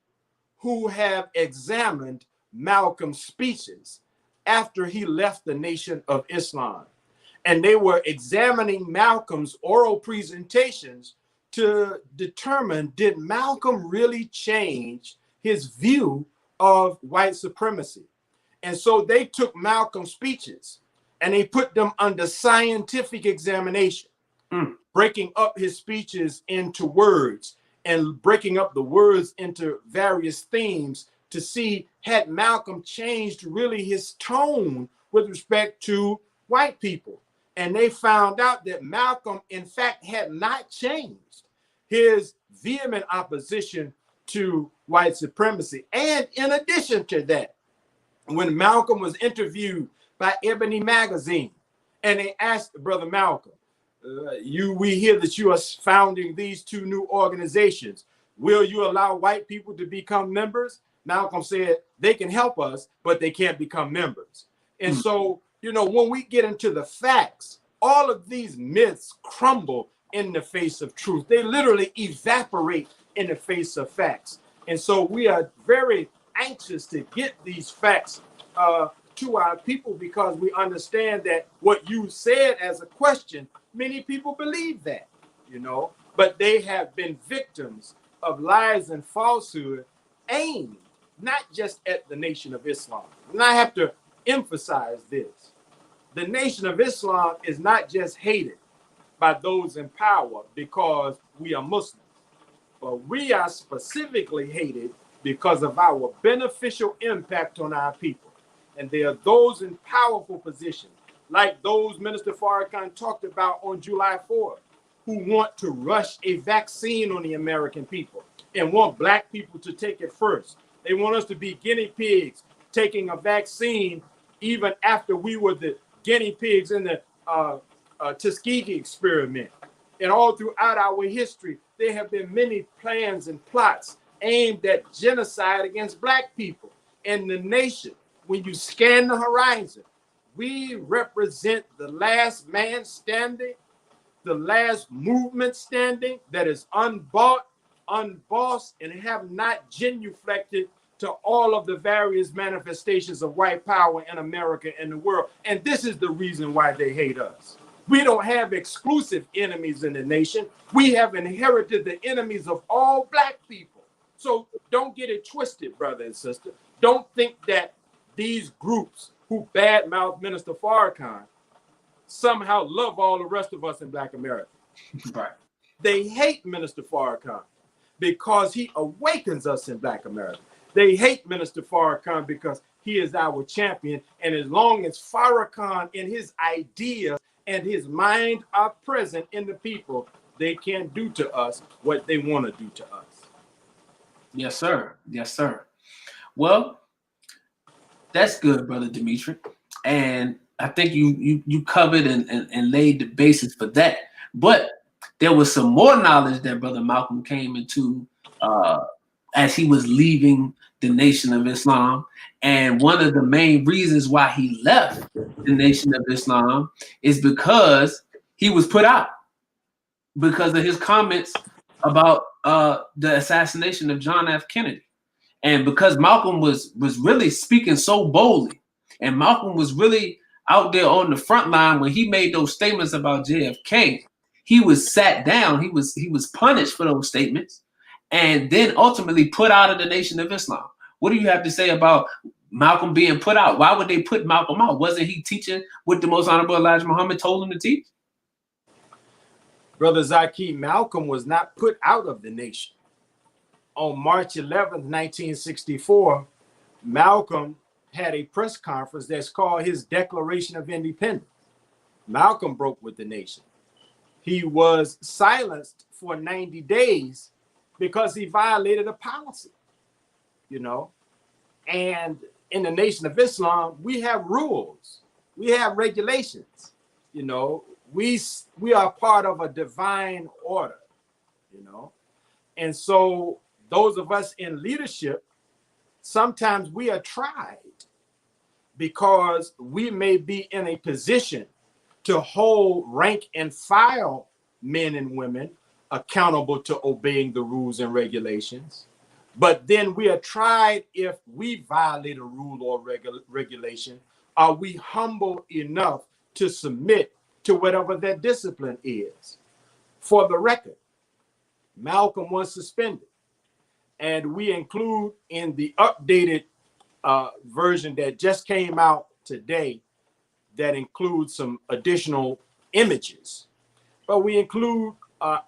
who have examined Malcolm's speeches after he left the Nation of Islam. And they were examining Malcolm's oral presentations to determine, did Malcolm really change his view of white supremacy? And so they took Malcolm's speeches and they put them under scientific examination, breaking up his speeches into words and breaking up the words into various themes to see, had Malcolm changed really his tone with respect to white people. And they found out that Malcolm, in fact, had not changed his vehement opposition to white supremacy. And in addition to that, when Malcolm was interviewed by Ebony Magazine, and they asked Brother Malcolm, we hear that you are founding these 2 new organizations. Will you allow white people to become members? Malcolm said, they can help us, but they can't become members. And so, when we get into the facts, all of these myths crumble in the face of truth. They literally evaporate in the face of facts. And so we are very anxious to get these facts to our people, because we understand that what you said as a question, many people believe that, but they have been victims of lies and falsehood aimed not just at the Nation of Islam. And I have to emphasize this. the Nation of Islam is not just hated by those in power because we are Muslims, but we are specifically hated because of our beneficial impact on our people. And there are those in powerful positions, like those Minister Farrakhan talked about on July 4th, who want to rush a vaccine on the American people and want Black people to take it first. They want us to be guinea pigs taking a vaccine even after we were the guinea pigs in the Tuskegee experiment. And all throughout our history, there have been many plans and plots aimed at genocide against Black people. And the nation, when you scan the horizon, we represent the last man standing, the last movement standing that is unbought, unbossed, and have not genuflected to all of the various manifestations of white power in America and the world. And this is the reason why they hate us. We don't have exclusive enemies in the nation. We have inherited the enemies of all Black people. So don't get it twisted, brother and sister. Don't think that these groups who badmouth Minister Farrakhan somehow love all the rest of us in Black America. Right. They hate Minister Farrakhan because he awakens us in Black America. They hate Minister Farrakhan because he is our champion. And as long as Farrakhan and his ideas and his mind are present in the people, they can do to us what they want to do to us. Yes, sir. Yes, sir. Well, that's good, Brother Demetric. And I think you covered and laid the basis for that. But there was some more knowledge that Brother Malcolm came into as he was leaving the Nation of Islam. And one of the main reasons why he left the Nation of Islam is because he was put out because of his comments about the assassination of John F. Kennedy. And because Malcolm was really speaking so boldly, and Malcolm was really out there on the front line when he made those statements about JFK, he was sat down, he was punished for those statements, and then ultimately put out of the Nation of Islam. What do you have to say about Malcolm being put out? Why would they put Malcolm out? Wasn't he teaching what the Most Honorable Elijah Muhammad told him to teach? Brother Zaki, Malcolm was not put out of the nation. On March 11th, 1964, Malcolm had a press conference that's called his Declaration of Independence. Malcolm broke with the nation. He was silenced for 90 days because he violated a policy, you know. And in the Nation of Islam, we have rules, we have regulations, you know. We are part of a divine order, you know. And so those of us in leadership, sometimes we are tried because we may be in a position to hold rank and file men and women accountable to obeying the rules and regulations. But then we are tried if we violate a rule or regulation. Are we humble enough to submit to whatever that discipline is? For the record, Malcolm was suspended. And we include in the updated version that just came out today, that includes some additional images. But we include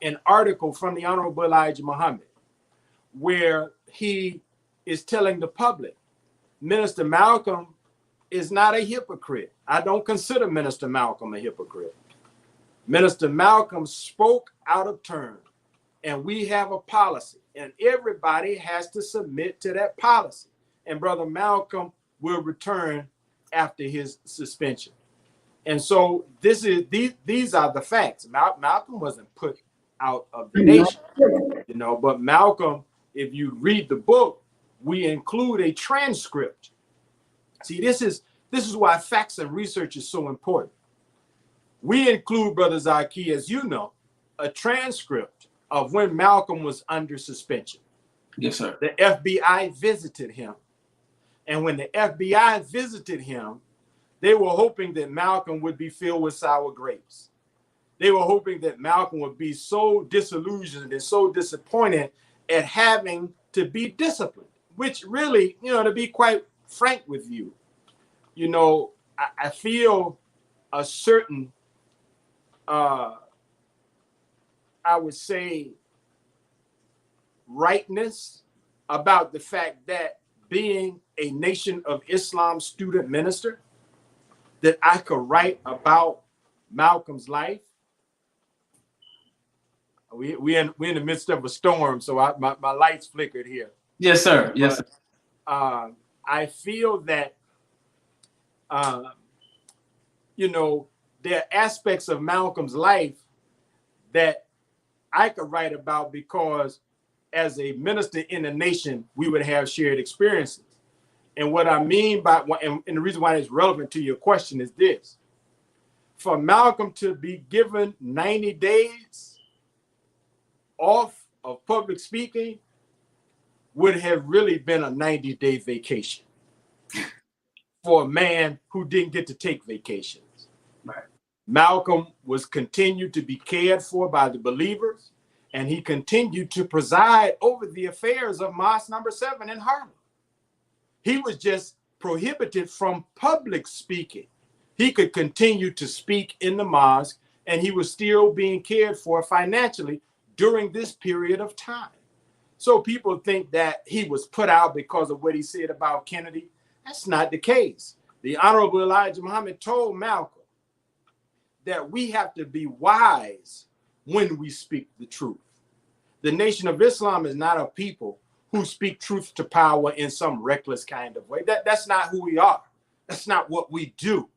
an article from the Honorable Elijah Muhammad, where he is telling the public, Minister Malcolm is not a hypocrite. I don't consider Minister Malcolm a hypocrite. Minister Malcolm spoke out of turn, and we have a policy, and everybody has to submit to that policy. And Brother Malcolm will return after his suspension. And so these are the facts. Malcolm wasn't put out of the nation, you know, but Malcolm, if you read the book, we include a transcript. See, this is why facts and research is so important. We include, Brother Zaki, as you know, a transcript of when Malcolm was under suspension. Yes, sir. The FBI visited him. And when the FBI visited him, they were hoping that Malcolm would be filled with sour grapes. They were hoping that Malcolm would be so disillusioned and so disappointed at having to be disciplined, which really, you know, to be quite frank with you, you know, I feel a certain, I would say, rightness about the fact that being a Nation of Islam student minister, that I could write about Malcolm's life. We're in the midst of a storm, so my lights flickered here. Yes, sir. Yes, But, sir. I feel that, you know, there are aspects of Malcolm's life that I could write about because as a minister in the nation, we would have shared experiences. And what I mean by, and the reason why it's relevant to your question is this. For Malcolm to be given 90 days off of public speaking would have really been a 90-day vacation for a man who didn't get to take vacations. Right. Malcolm was continued to be cared for by the believers, and he continued to preside over the affairs of Mosque number 7 in Harlem. He was just prohibited from public speaking. He could continue to speak in the mosque, and he was still being cared for financially during this period of time. So people think that he was put out because of what he said about Kennedy. That's not the case. The Honorable Elijah Muhammad told Malcolm that we have to be wise when we speak the truth. The Nation of Islam is not a people who speak truth to power in some reckless kind of way. That's not who we are. That's not what we do.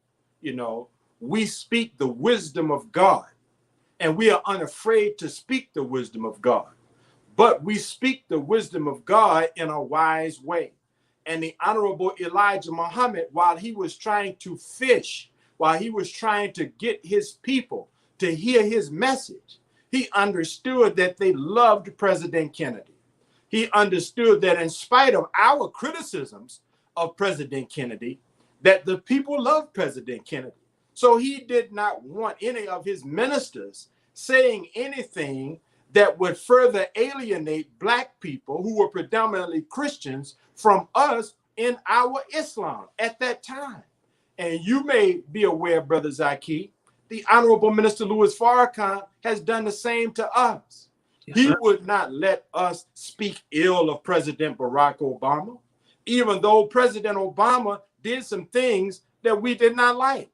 You know, we speak the wisdom of God, and we are unafraid to speak the wisdom of God. But we speak the wisdom of God in a wise way. And the Honorable Elijah Muhammad, while he was trying to fish, while he was trying to get his people to hear his message, he understood that they loved President Kennedy. He understood that in spite of our criticisms of President Kennedy, that the people loved President Kennedy. So he did not want any of his ministers saying anything that would further alienate Black people who were predominantly Christians from us in our Islam at that time. And you may be aware, Brother Zaki, the Honorable Minister Louis Farrakhan has done the same to us. Yes, he sir. would not let us speak ill of President Barack Obama, even though President Obama did some things that we did not like.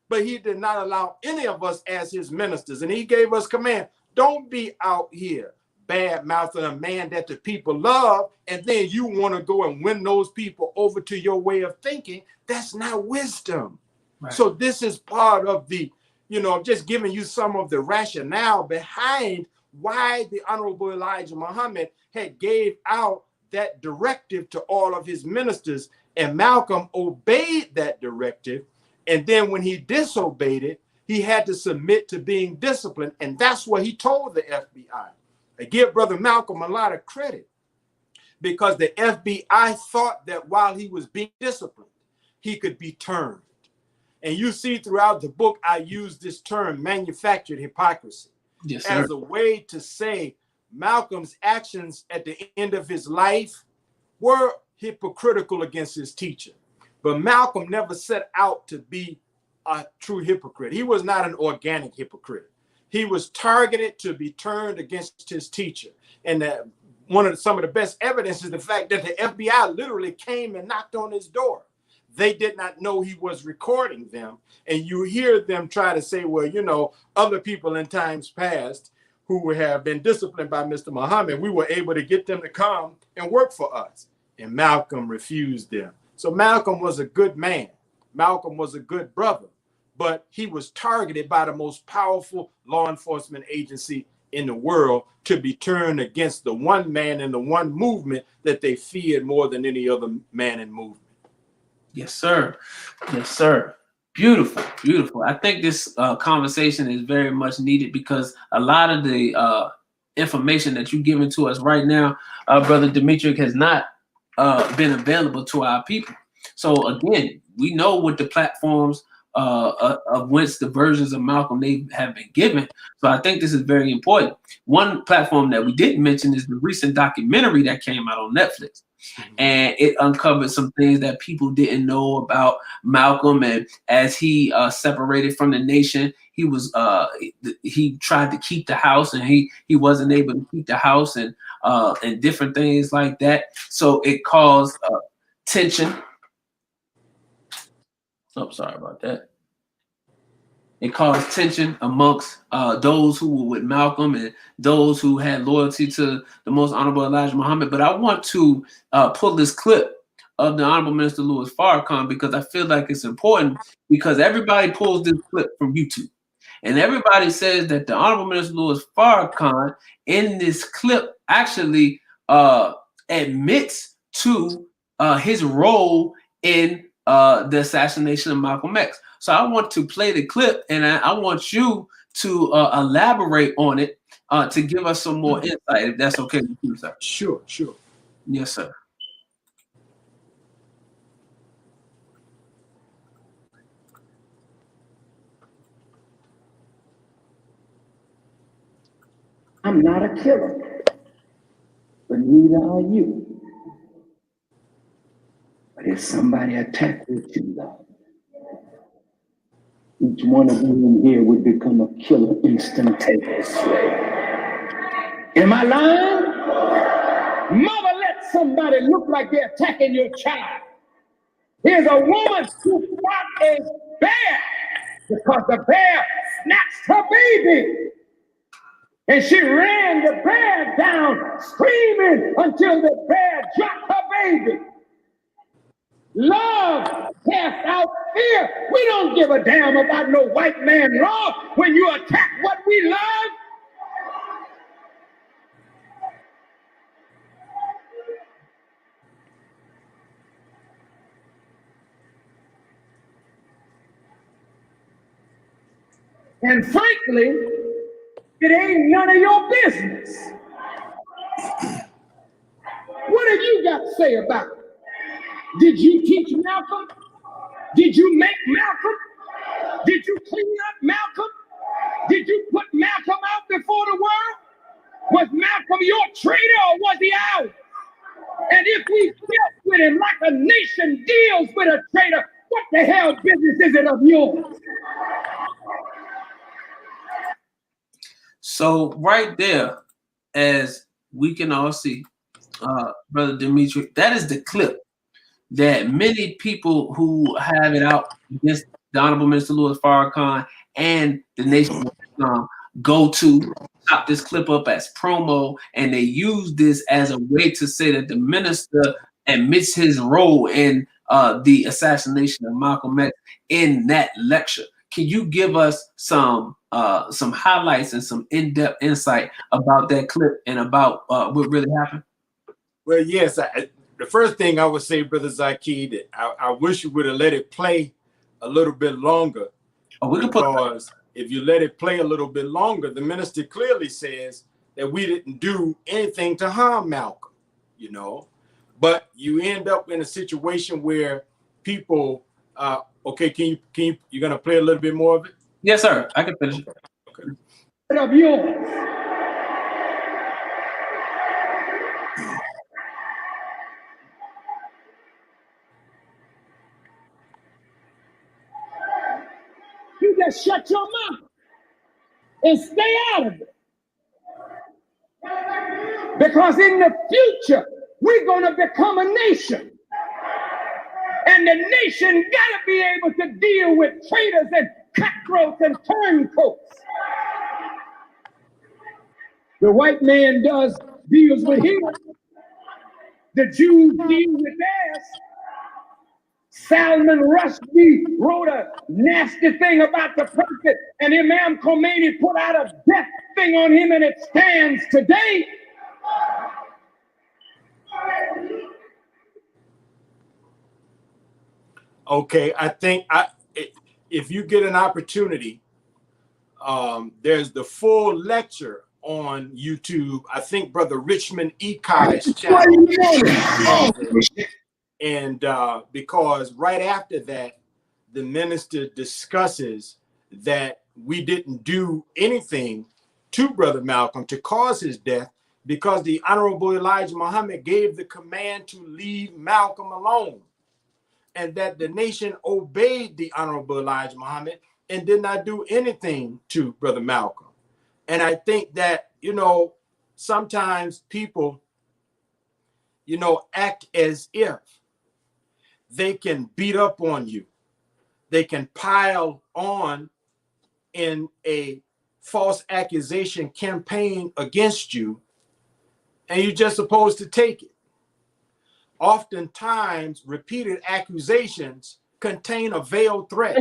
But he did not allow any of us as his ministers. And he gave us command, don't be out here bad-mouthing a man that the people love, and then you want to go and win those people over to your way of thinking. That's not wisdom. Right. So this is part of the, you know, just giving you some of the rationale behind why the Honorable Elijah Muhammad had gave out that directive to all of his ministers, and Malcolm obeyed that directive. And then when he disobeyed it, he had to submit to being disciplined. And that's what he told the FBI. I give Brother Malcolm a lot of credit, because the FBI thought that while he was being disciplined, he could be turned. And you see throughout the book, I use this term, manufactured hypocrisy, Yes, sir. as a way to say Malcolm's actions at the end of his life were hypocritical against his teacher. But Malcolm never set out to be a true hypocrite. He was not an organic hypocrite. He was targeted to be turned against his teacher. And some of the best evidence is the fact that the FBI literally came and knocked on his door. They did not know he was recording them. And you hear them try to say, well, you know, other people in times past who have been disciplined by Mr. Muhammad, we were able to get them to come and work for us. And Malcolm refused them. So Malcolm was a good man. Malcolm was a good brother, but he was targeted by the most powerful law enforcement agency in the world to be turned against the one man and the one movement that they feared more than any other man and movement. Yes, sir. Yes, sir. Beautiful, beautiful. I think this conversation is very much needed, because a lot of the information that you're giving to us right now, Brother Demetric, has not been available to our people. So again, we know what the platforms of which the versions of Malcolm they have been given. So I think this is very important. One platform that we didn't mention is the recent documentary that came out on Netflix. And it uncovered some things that people didn't know about Malcolm. And as he separated from the nation, he tried to keep the house, and he wasn't able to keep the house, and different things like that. So it caused tension. Oh, sorry about that. It caused tension amongst those who were with Malcolm and those who had loyalty to the Most Honorable Elijah Muhammad. But I want to pull this clip of the Honorable Minister Louis Farrakhan, because I feel like it's important, because everybody pulls this clip from YouTube. And everybody says that the Honorable Minister Louis Farrakhan in this clip actually admits to his role in the assassination of Malcolm X. So I want to play the clip, and I want you to elaborate on it to give us some more insight, if that's okay with you, sir. Sure, sure. Yes, sir. I'm not a killer, but neither are you. But if somebody attacked with you, though, each one of you in here would become a killer instantaneously. Am I lying? Mother, let somebody look like they're attacking your child. Here's a woman who fought a bear because the bear snatched her baby. And she ran the bear down, screaming until the bear dropped her baby. Love casts out fear. We don't give a damn about no white man law when you attack what we love. And frankly, it ain't none of your business. What have you got to say about it? Did you teach Malcolm? Did you make Malcolm? Did you clean up Malcolm? Did you put Malcolm out before the world? Was Malcolm your traitor, or was he ours? And if we dealt with him like a nation deals with a traitor, what the hell business is it of yours? So right there, as we can all see, Brother Demetric, that is the clip that many people who have it out against the Honorable Minister Louis Farrakhan and the Nation of Islam go to chop this clip up as promo, and they use this as a way to say that the minister admits his role in the assassination of Malcolm X in that lecture. Can you give us some highlights and some in-depth insight about that clip and about what really happened? Well, yes. The first thing I would say, Brother Zaki, that I wish you would have let it play a little bit longer. Oh, we can because if you let it play a little bit longer, the minister clearly says that we didn't do anything to harm Malcolm, you know. But you end up in a situation where people, okay, you're gonna play a little bit more of it? Yes, sir. I can finish it. Okay. Of yours. You just shut your mouth and stay out of it. Because in the future, we're going to become a nation. And the nation got to be able to deal with traitors and cutthroats and turncoats. The white man deals with him. The Jews deal with theirs. Salman Rushdie wrote a nasty thing about the prophet, and Imam Khomeini put out a death thing on him, and it stands today. Okay, I think if you get an opportunity, there's the full lecture on YouTube. I think Brother Richmond Ekai's channel. And because right after that, the minister discusses that we didn't do anything to Brother Malcolm to cause his death, because the Honorable Elijah Muhammad gave the command to leave Malcolm alone, and that the nation obeyed the Honorable Elijah Muhammad and did not do anything to Brother Malcolm. And I think that, you know, sometimes people, you know, act as if they can beat up on you. They can pile on in a false accusation campaign against you, and you're just supposed to take it. Oftentimes, repeated accusations contain a veiled threat,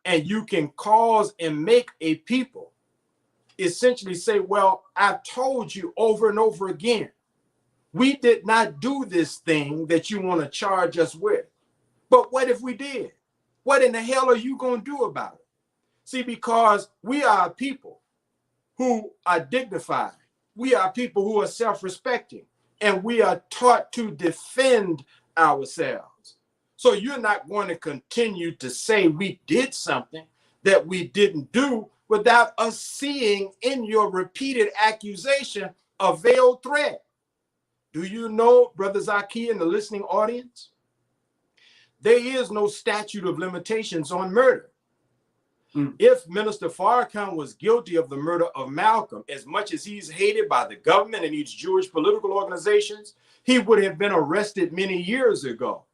and you can cause and make a people essentially say, well, I've told you over and over again, we did not do this thing that you want to charge us with. But what if we did? What in the hell are you going to do about it? See, because we are a people who are dignified. We are people who are self-respecting, and we are taught to defend ourselves. So you're not going to continue to say we did something that we didn't do without us seeing in your repeated accusation a veiled threat. Do you know, Brother Zaki and the listening audience, there is no statute of limitations on murder. If Minister Farrakhan was guilty of the murder of Malcolm, as much as he's hated by the government and these Jewish political organizations, he would have been arrested many years ago.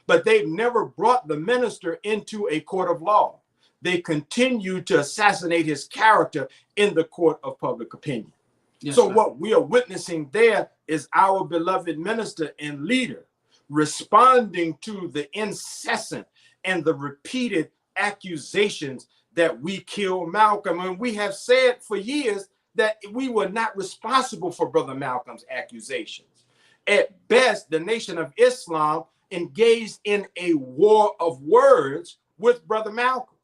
But they've never brought the minister into a court of law. They continue to assassinate his character in the court of public opinion. Yes, so what we are witnessing there is our beloved minister and leader responding to the incessant and the repeated accusations that we killed Malcolm. And we have said for years that we were not responsible for Brother Malcolm's accusations. At best, the Nation of Islam engaged in a war of words with Brother Malcolm.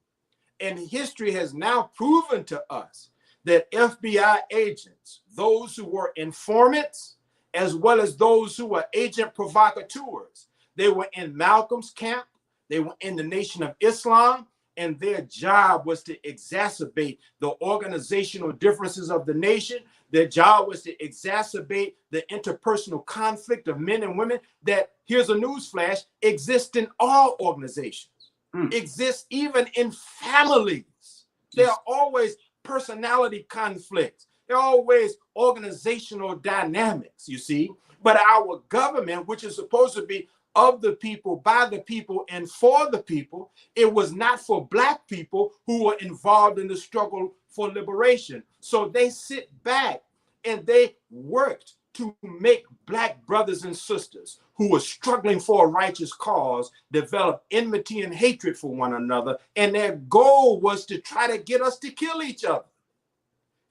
And history has now proven to us that FBI agents, those who were informants, as well as those who were agent provocateurs, they were in Malcolm's camp, they were in the Nation of Islam, and their job was to exacerbate the organizational differences of the nation. Their job was to exacerbate the interpersonal conflict of men and women that, here's a news flash, exists in all organizations, exists even in families. There are always personality conflicts. There are always organizational dynamics, you see. But our government, which is supposed to be of the people, by the people, and for the people, it was not for Black people who were involved in the struggle for liberation. So they sit back and they worked to make Black brothers and sisters who were struggling for a righteous cause develop enmity and hatred for one another. And their goal was to try to get us to kill each other.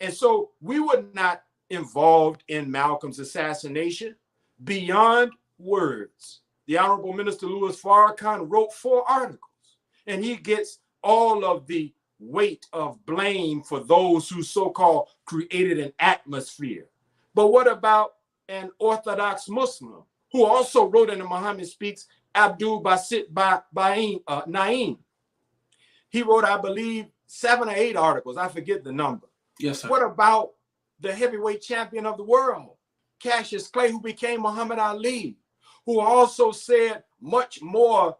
And so we were not involved in Malcolm's assassination beyond words. The Honorable Minister Louis Farrakhan wrote 4 articles, and he gets all of the weight of blame for those who so-called created an atmosphere. But what about an Orthodox Muslim who also wrote in the Muhammad Speaks, Abdul Basit Naim? He wrote, I believe, 7 or 8 articles. I forget the number. Yes, sir. What about the heavyweight champion of the world, Cassius Clay, who became Muhammad Ali, who also said much more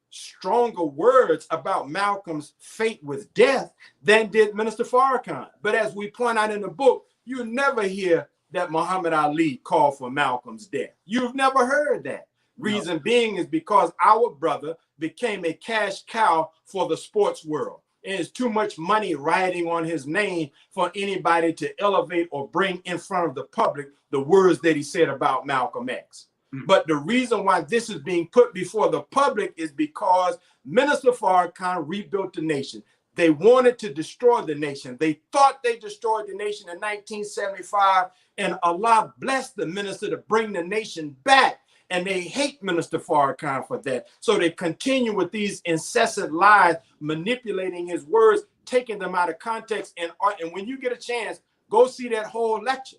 stronger words about Malcolm's fate with death than did Minister Farrakhan? But as we point out in the book, you never hear that Muhammad Ali called for Malcolm's death. You've never heard that. Reason being is because our brother became a cash cow for the sports world. And there's too much money riding on his name for anybody to elevate or bring in front of the public the words that he said about Malcolm X. But the reason why this is being put before the public is because Minister Farrakhan rebuilt the nation. They wanted to destroy the nation. They thought they destroyed the nation in 1975, and Allah blessed the minister to bring the nation back. And they hate Minister Farrakhan for that. So they continue with these incessant lies, manipulating his words, taking them out of context. And when you get a chance, go see that whole lecture,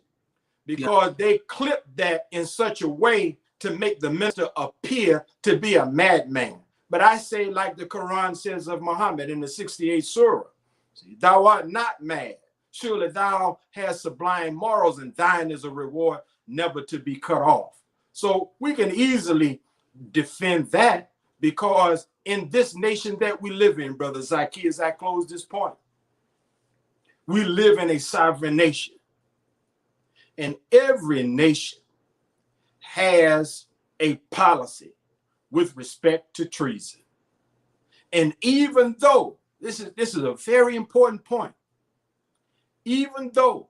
because they clipped that in such a way to make the minister appear to be a madman. But I say, like the Quran says of Muhammad in the 68th Surah, thou art not mad. Surely thou hast sublime morals, and thine is a reward never to be cut off. So we can easily defend that, because in this nation that we live in, Brother Zaki, as I close this point, we live in a sovereign nation. And every nation has a policy with respect to treason. And even though, this is a very important point, even though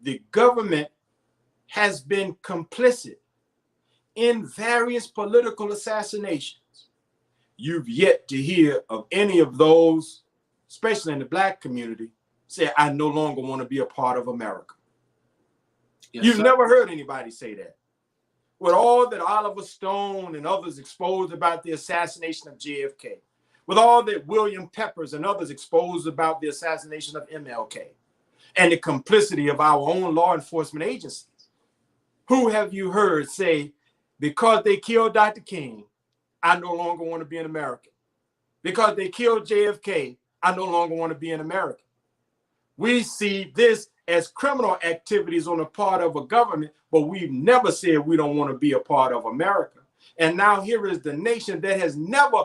the government has been complicit in various political assassinations, you've yet to hear of any of those, especially in the Black community, say, I no longer want to be a part of America. Yes, You've never heard anybody say that. With all that Oliver Stone and others exposed about the assassination of JFK, with all that William Peppers and others exposed about the assassination of MLK, and the complicity of our own law enforcement agencies, who have you heard say, because they killed Dr. King, I no longer want to be an American? Because they killed JFK, I no longer want to be an American. We see this as criminal activities on the part of a government, but we've never said we don't want to be a part of America. And now here is the nation that has never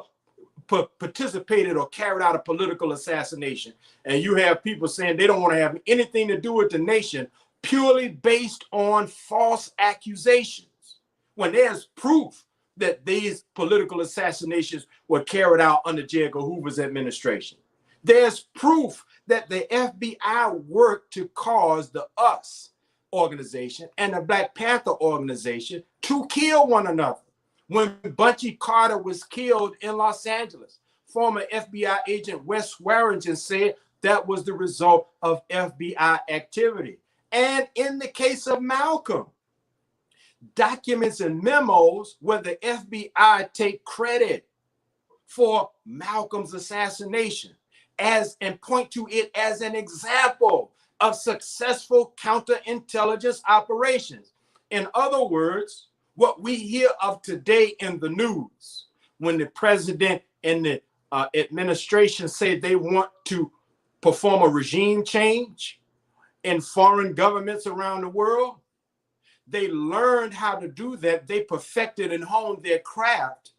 participated or carried out a political assassination. And you have people saying they don't want to have anything to do with the nation purely based on false accusations, when there's proof that these political assassinations were carried out under J. Edgar Hoover's administration. There's proof that the FBI worked to cause the US organization and the Black Panther organization to kill one another. When Bunchy Carter was killed in Los Angeles, former FBI agent Wes Swearingen said that was the result of FBI activity. And in the case of Malcolm, documents and memos where the FBI take credit for Malcolm's assassination and point to it as an example of successful counterintelligence operations. In other words, what we hear of today in the news, when the president and the administration say they want to perform a regime change in foreign governments around the world, they learned how to do that. They perfected and honed their craft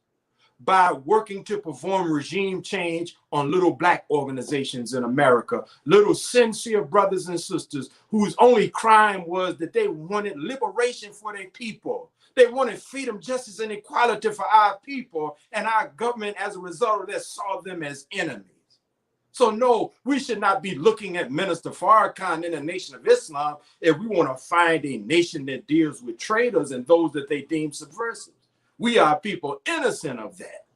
by working to perform regime change on little Black organizations in America, little sincere brothers and sisters whose only crime was that they wanted liberation for their people. They wanted freedom, justice, and equality for our people, and our government, as a result of that, saw them as enemies. So no, we should not be looking at Minister Farrakhan in the Nation of Islam if we want to find a nation that deals with traitors and those that they deem subversive. We are people innocent of that.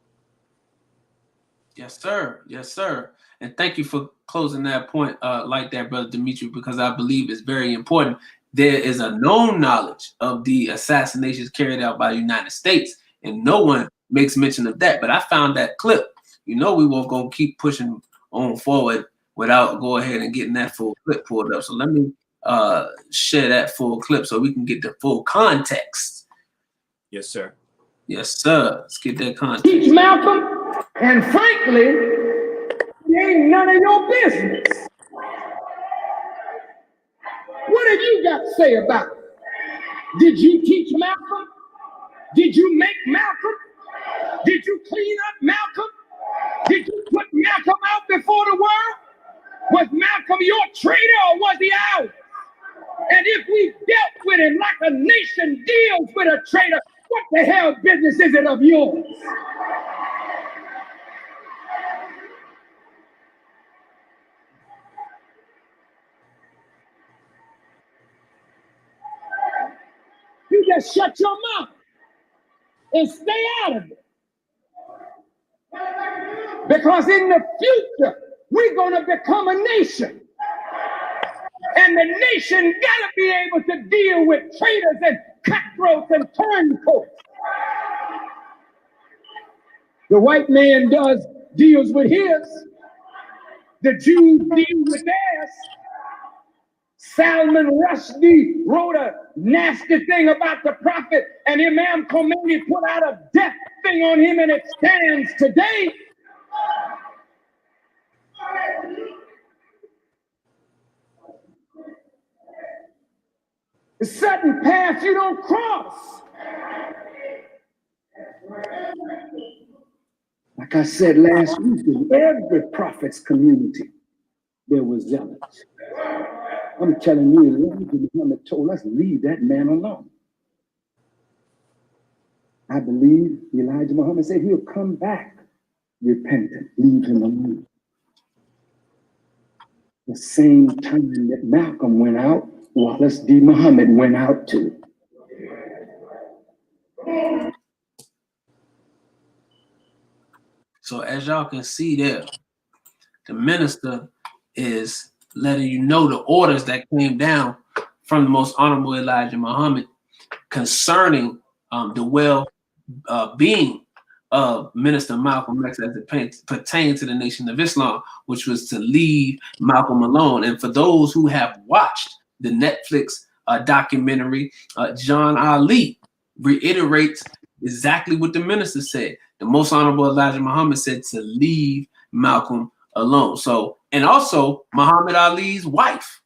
Yes, sir. Yes, sir. And thank you for closing that point like that, Brother Demetric, because I believe it's very important. There is a known knowledge of the assassinations carried out by the United States, and no one makes mention of that. But I found that clip. You know, we won't go keep pushing on forward without go ahead and getting that full clip pulled up. So let me share that full clip so we can get the full context. Yes, sir. Yes, sir. Let's get that context. Teach Malcolm, and frankly, it ain't none of your business. What have you got to say about it? Did you teach Malcolm? Did you make Malcolm? Did you clean up Malcolm? Did you put Malcolm out before the world? Was Malcolm your traitor or was he ours? And if we dealt with him like a nation deals with a traitor, what the hell business is it of yours? You just shut your mouth and stay out of it. Because in the future, we're going to become a nation. And the nation got to be able to deal with traitors and cutthroats and turncoats. The white man deals with his. The Jews deal with theirs. Salman Rushdie wrote a nasty thing about the prophet, and Imam Khomeini put out a death thing on him, and it stands today. The certain paths you don't cross. Like I said last week, in every prophet's community, there were zealots. I'm telling you, Elijah Muhammad told us, leave that man alone. I believe Elijah Muhammad said he'll come back repentant, leave him alone. The same time that Malcolm went out, Wallace D. Muhammad went out too. So as y'all can see there, the minister is letting you know the orders that came down from the Most Honorable Elijah Muhammad concerning the well-being of Minister Malcolm X as it pertains to the Nation of Islam, which was to leave Malcolm alone. And for those who have watched the Netflix documentary, John Ali reiterates exactly what the minister said. The Most Honorable Elijah Muhammad said to leave Malcolm alone. So, and also Muhammad Ali's wife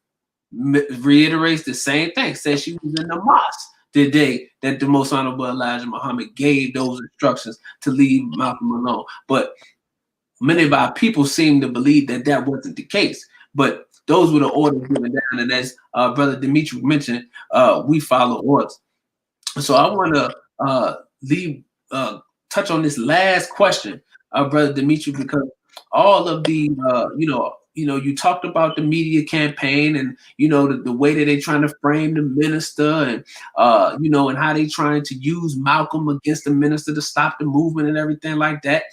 reiterates the same thing, says she was in the mosque the day that the Most Honorable Elijah Muhammad gave those instructions to leave Malcolm alone. But many of our people seem to believe that that wasn't the case. But those were the orders given down, and as Brother Demetric mentioned, we follow orders. So I want to touch on this last question, Brother Demetric, because all of the you talked about the media campaign and the way that they're trying to frame the minister and and how they trying to use Malcolm against the minister to stop the movement and everything like that.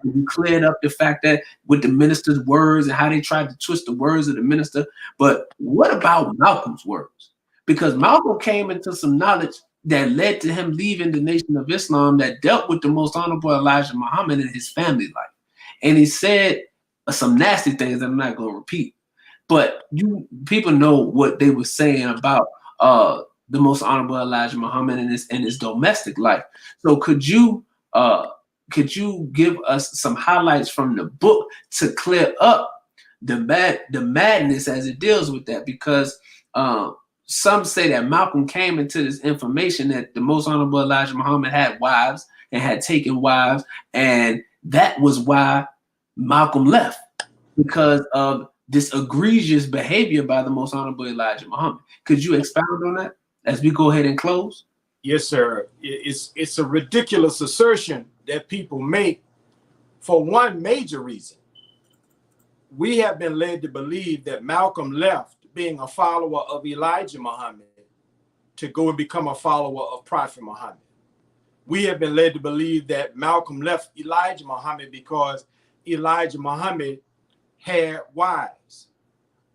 You cleared up the fact that with the minister's words and how they tried to twist the words of the minister. But what about Malcolm's words? Because Malcolm came into some knowledge that led to him leaving the Nation of Islam that dealt with the Most Honorable Elijah Muhammad and his family life. And he said some nasty things that I'm not going to repeat. But people know what they were saying about the Most Honorable Elijah Muhammad and his domestic life. So could you give us some highlights from the book to clear up the madness as it deals with that? Because some say that Malcolm came into this information that the Most Honorable Elijah Muhammad had wives and had taken wives, and that was why Malcolm left, because of this egregious behavior by the Most Honorable Elijah Muhammad. Could you expound on that as we go ahead and close? Yes, sir. It's a ridiculous assertion that people make for one major reason. We have been led to believe that Malcolm left being a follower of Elijah Muhammad to go and become a follower of Prophet Muhammad. We have been led to believe that Malcolm left Elijah Muhammad because Elijah Muhammad had wives.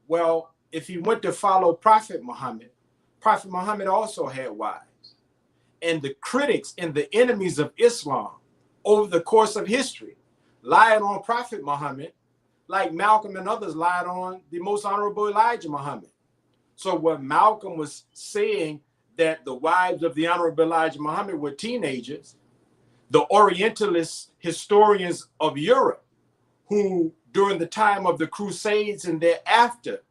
Well, if he went to follow Prophet Muhammad also had wives. And the critics and the enemies of Islam over the course of history lied on Prophet Muhammad like Malcolm and others lied on the Most Honorable Elijah Muhammad. So what Malcolm was saying, that the wives of the Honorable Elijah Muhammad were teenagers, the Orientalist historians of Europe, who during the time of the Crusades and thereafter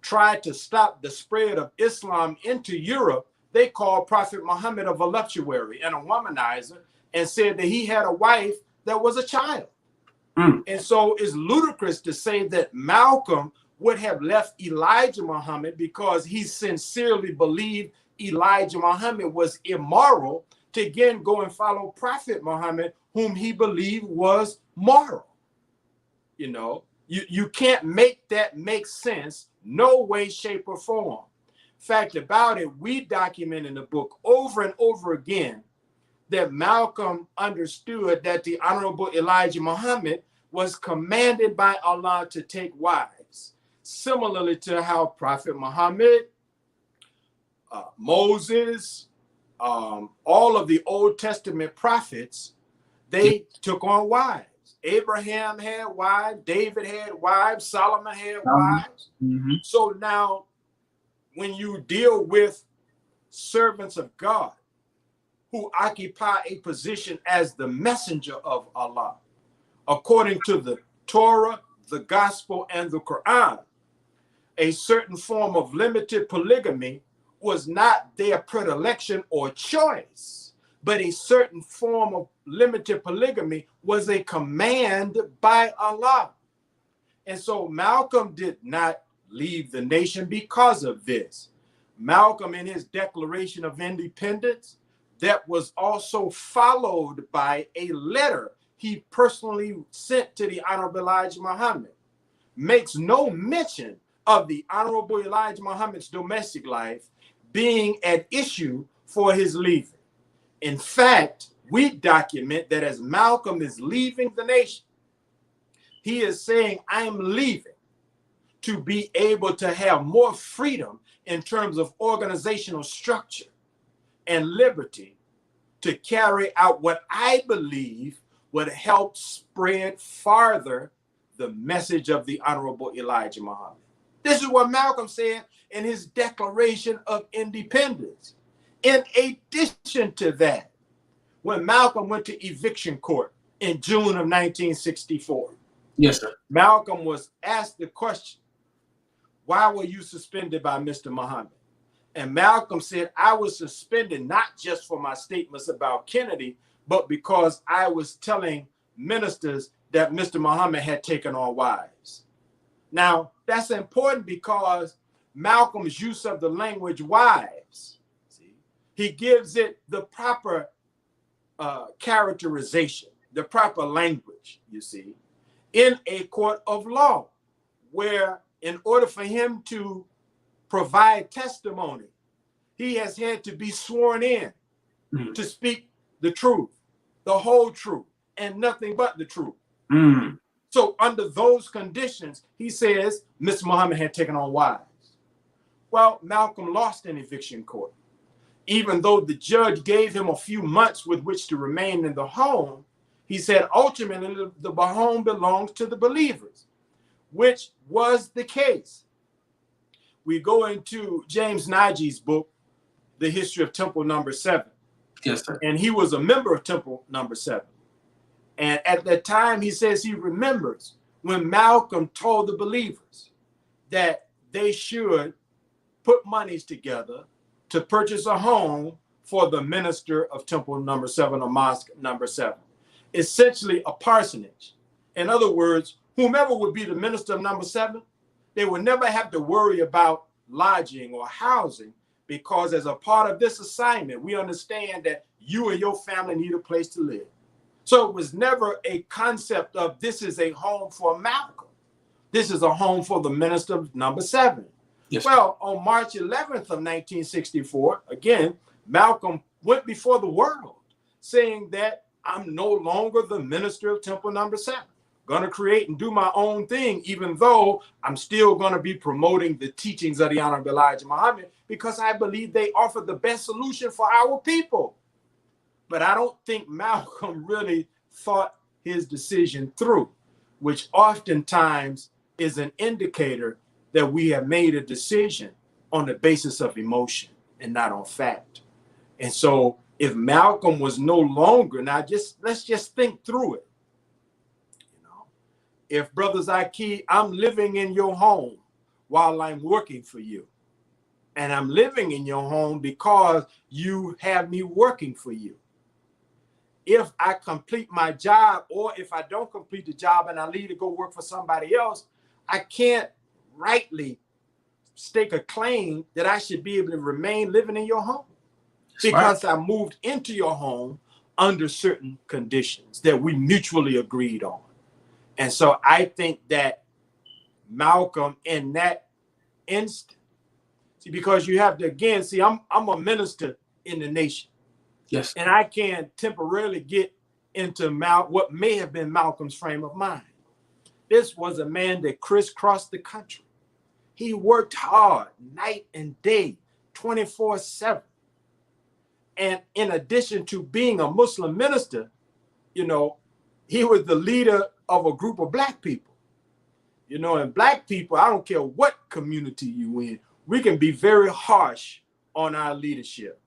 tried to stop the spread of Islam into Europe, they called Prophet Muhammad a voluptuary and a womanizer and said that he had a wife that was a child. And so it's ludicrous to say that Malcolm would have left Elijah Muhammad because he sincerely believed Elijah Muhammad was immoral to again go and follow Prophet Muhammad, whom he believed was moral. You can't make that make sense, no way, shape, or form. Fact about it, we document in the book over and over again that Malcolm understood that the Honorable Elijah Muhammad was commanded by Allah to take wives, similarly to how Prophet Muhammad, Moses, all of the Old Testament prophets, they took on wives. Abraham had wives, David had wives, Solomon had wives. So now when you deal with servants of God who occupy a position as the messenger of Allah. According to the Torah, the Gospel, and the Quran, a certain form of limited polygamy was not their predilection or choice, but a certain form of limited polygamy was a command by Allah. And so Malcolm did not leave the nation because of this. Malcolm, in his Declaration of Independence, that was also followed by a letter he personally sent to the Honorable Elijah Muhammad, makes no mention of the Honorable Elijah Muhammad's domestic life being at issue for his leaving. In fact, we document that as Malcolm is leaving the nation, he is saying, I am leaving to be able to have more freedom in terms of organizational structure and liberty to carry out what I believe would help spread farther the message of the Honorable Elijah Muhammad. This is what Malcolm said in his Declaration of Independence. In addition to that, when Malcolm went to eviction court in June of 1964, yes, sir, Malcolm was asked the question, why were you suspended by Mr. Muhammad? And Malcolm said, I was suspended not just for my statements about Kennedy, but because I was telling ministers that Mr. Muhammad had taken on wives. Now, that's important because Malcolm's use of the language wives, see, he gives it the proper characterization, the proper language, you see, in a court of law, where in order for him to provide testimony, he has had to be sworn in to speak the truth, the whole truth, and nothing but the truth. So under those conditions, he says Mr. Muhammad had taken on wives. Well, Malcolm lost in eviction court. Even though the judge gave him a few months with which to remain in the home, he said ultimately the home belongs to the believers, which was the case. We go into James Najee's book, The History of Temple Number 7. yes, sir, And he was a member of Temple Number 7. And at that time, he says he remembers when Malcolm told the believers that they should put monies together to purchase a home for the minister of Temple Number 7 or Mosque Number 7, essentially a parsonage. In other words, whomever would be the minister of Number 7, they would never have to worry about lodging or housing, because as a part of this assignment, we understand that you and your family need a place to live. So it was never a concept of this is a home for Malcolm. This is a home for the minister of Number 7. yes, Well, on March 11th of 1964, again, Malcolm went before the world saying that I'm no longer the minister of Temple Number 7. Going to create and do my own thing, even though I'm still going to be promoting the teachings of the Honorable Elijah Muhammad, because I believe they offer the best solution for our people. But I don't think Malcolm really thought his decision through, which oftentimes is an indicator that we have made a decision on the basis of emotion and not on fact. And so if Malcolm was no longer, now let's just think through it. You know, if Brother Zaki, I'm living in your home while I'm working for you, and I'm living in your home because you have me working for you. If I complete my job, or if I don't complete the job and I leave to go work for somebody else, I can't rightly stake a claim that I should be able to remain living in your home. Because I moved into your home under certain conditions that we mutually agreed on. And so I think that Malcolm in that instant, see, because you have to, again, see, I'm a minister in the nation. yes, And I can temporarily get into what may have been Malcolm's frame of mind. This was a man that crisscrossed the country. He worked hard night and day, 24/7. And in addition to being a Muslim minister, you know, he was the leader of a group of Black people. You know, and Black people, I don't care what community you in, we can be very harsh on our leadership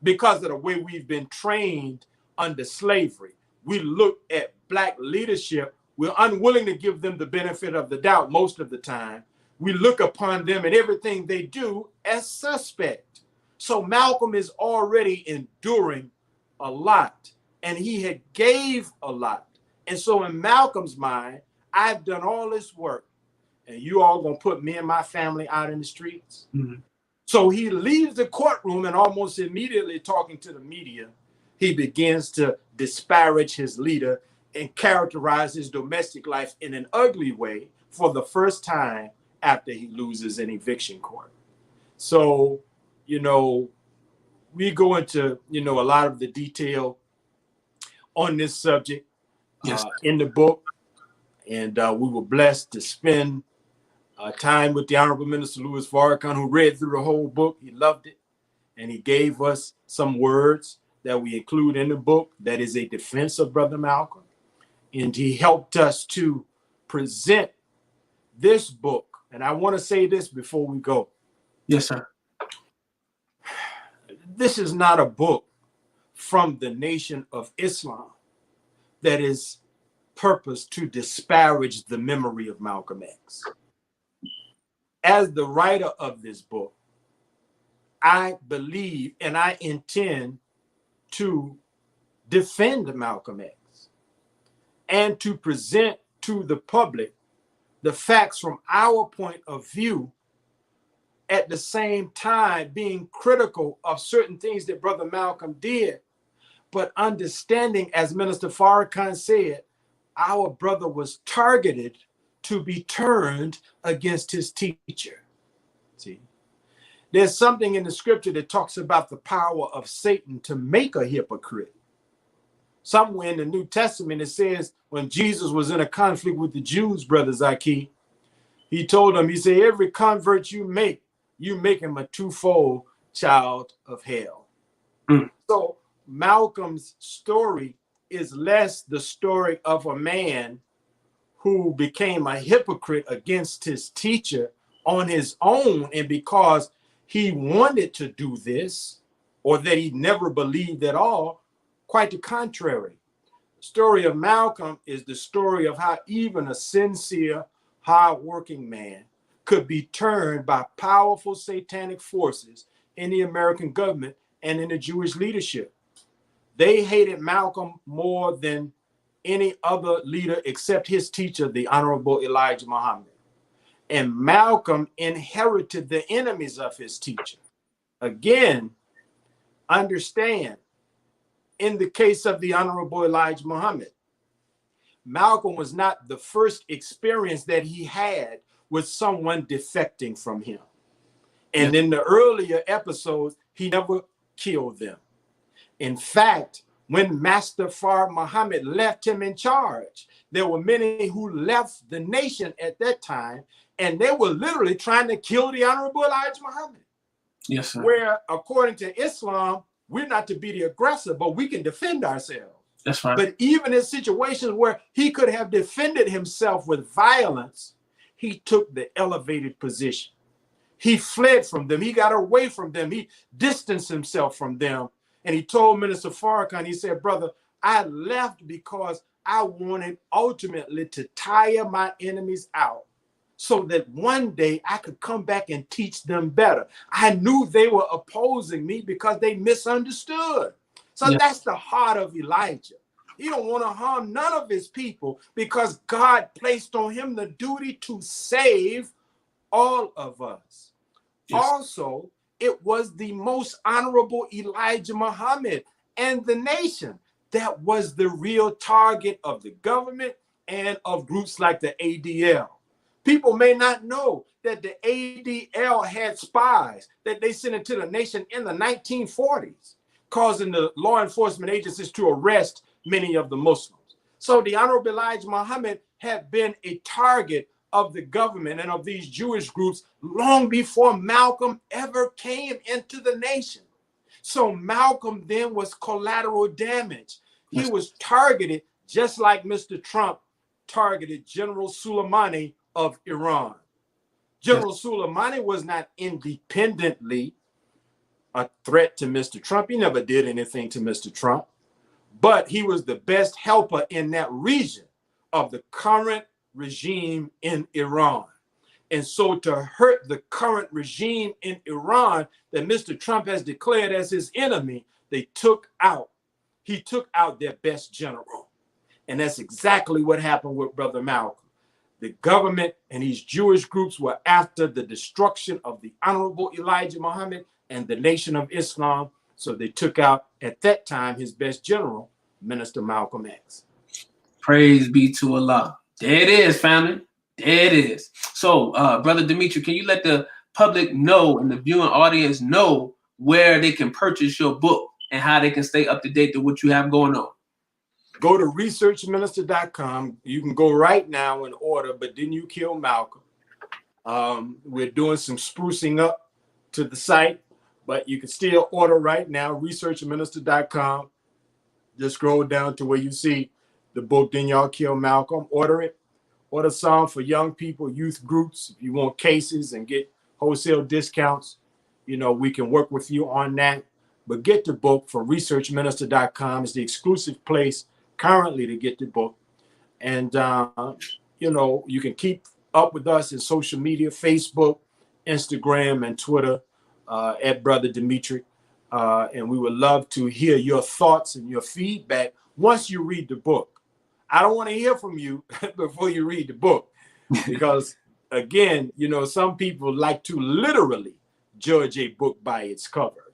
because of the way we've been trained under slavery. We look at Black leadership. We're unwilling to give them the benefit of the doubt most of the time. We look upon them and everything they do as suspect. So Malcolm is already enduring a lot, and he had gave a lot. And so in Malcolm's mind, I've done all this work, and you all gonna put me and my family out in the streets? Mm-hmm. So he leaves the courtroom, and almost immediately talking to the media, he begins to disparage his leader and characterize his domestic life in an ugly way for the first time after he loses an eviction court. So, you know, we go into, you know, a lot of the detail on this subject in the book. And we were blessed to spend time with the Honorable Minister Louis Farrakhan, who read through the whole book. He loved it. And he gave us some words that we include in the book that is a defense of Brother Malcolm. And he helped us to present this book. And I want to say this before we go. Yes, sir. This is not a book from the Nation of Islam that is purposed to disparage the memory of Malcolm X. As the writer of this book, I believe and I intend to defend Malcolm X and to present to the public the facts from our point of view, at the same time being critical of certain things that Brother Malcolm did, but understanding, as Minister Farrakhan said, our brother was targeted to be turned against his teacher. See, there's something in the scripture that talks about the power of Satan to make a hypocrite. Somewhere in the New Testament, it says when Jesus was in a conflict with the Jews, Brother Zaki, he told them, he said, every convert you make him a twofold child of hell. Mm. So Malcolm's story is less the story of a man who became a hypocrite against his teacher on his own, and because he wanted to do this, or that he never believed at all. Quite the contrary. The story of Malcolm is the story of how even a sincere, hard-working man could be turned by powerful satanic forces in the American government and in the Jewish leadership. They hated Malcolm more than any other leader except his teacher, the Honorable Elijah Muhammad. And Malcolm inherited the enemies of his teacher. Again, understand, in the case of the Honorable Elijah Muhammad, Malcolm was not the first experience that he had with someone defecting from him. And in the earlier episodes, he never killed them. In fact, when Master Fard Muhammad left him in charge, there were many who left the nation at that time, and they were literally trying to kill the Honorable Elijah Muhammad. Yes, sir. Where, according to Islam, we're not to be the aggressor, but we can defend ourselves. That's right. But even in situations where he could have defended himself with violence, he took the elevated position. He fled from them. He got away from them. He distanced himself from them. And he told Minister Farrakhan, he said, brother, I left because I wanted ultimately to tire my enemies out so that one day I could come back and teach them better. I knew they were opposing me because they misunderstood. So that's the heart of Elijah. He don't want to harm none of his people because God placed on him the duty to save all of us. Yes. Also, it was the most honorable Elijah Muhammad and the nation that was the real target of the government and of groups like the ADL. People may not know that the ADL had spies that they sent into the nation in the 1940s, causing the law enforcement agencies to arrest many of the Muslims. So the Honorable Elijah Muhammad had been a target of the government and of these Jewish groups long before Malcolm ever came into the nation. So Malcolm then was collateral damage. He was targeted just like Mr. Trump targeted General Soleimani of Iran. General Soleimani was not independently a threat to Mr. Trump. He never did anything to Mr. Trump, but he was the best helper in that region of the current regime in Iran. And so to hurt the current regime in Iran that Mr. Trump has declared as his enemy, he took out their best general. And that's exactly what happened with Brother Malcolm. The government and these Jewish groups were after the destruction of the Honorable Elijah Muhammad and the Nation of Islam. So they took out, at that time, his best general, Minister Malcolm X. Praise be to Allah. There it is, family. There it is. So, Brother Demetric, can you let the public know and the viewing audience know where they can purchase your book and how they can stay up to date to what you have going on? Go to researchminister.com. You can go right now and order, but didn't you kill Malcolm? We're doing some sprucing up to the site, but you can still order right now, researchminister.com. Just scroll down to where you see the book, Didn't Y'all Kill Malcolm? Order it. Order some for young people, youth groups. If you want cases and get wholesale discounts, you know, we can work with you on that. But get the book from researchminister.com. It's the exclusive place currently to get the book. And, you know, you can keep up with us in social media, Facebook, Instagram, and Twitter at Brother Demetric. And we would love to hear your thoughts and your feedback once you read the book. I don't want to hear from you before you read the book, because, again, you know, some people like to literally judge a book by its cover.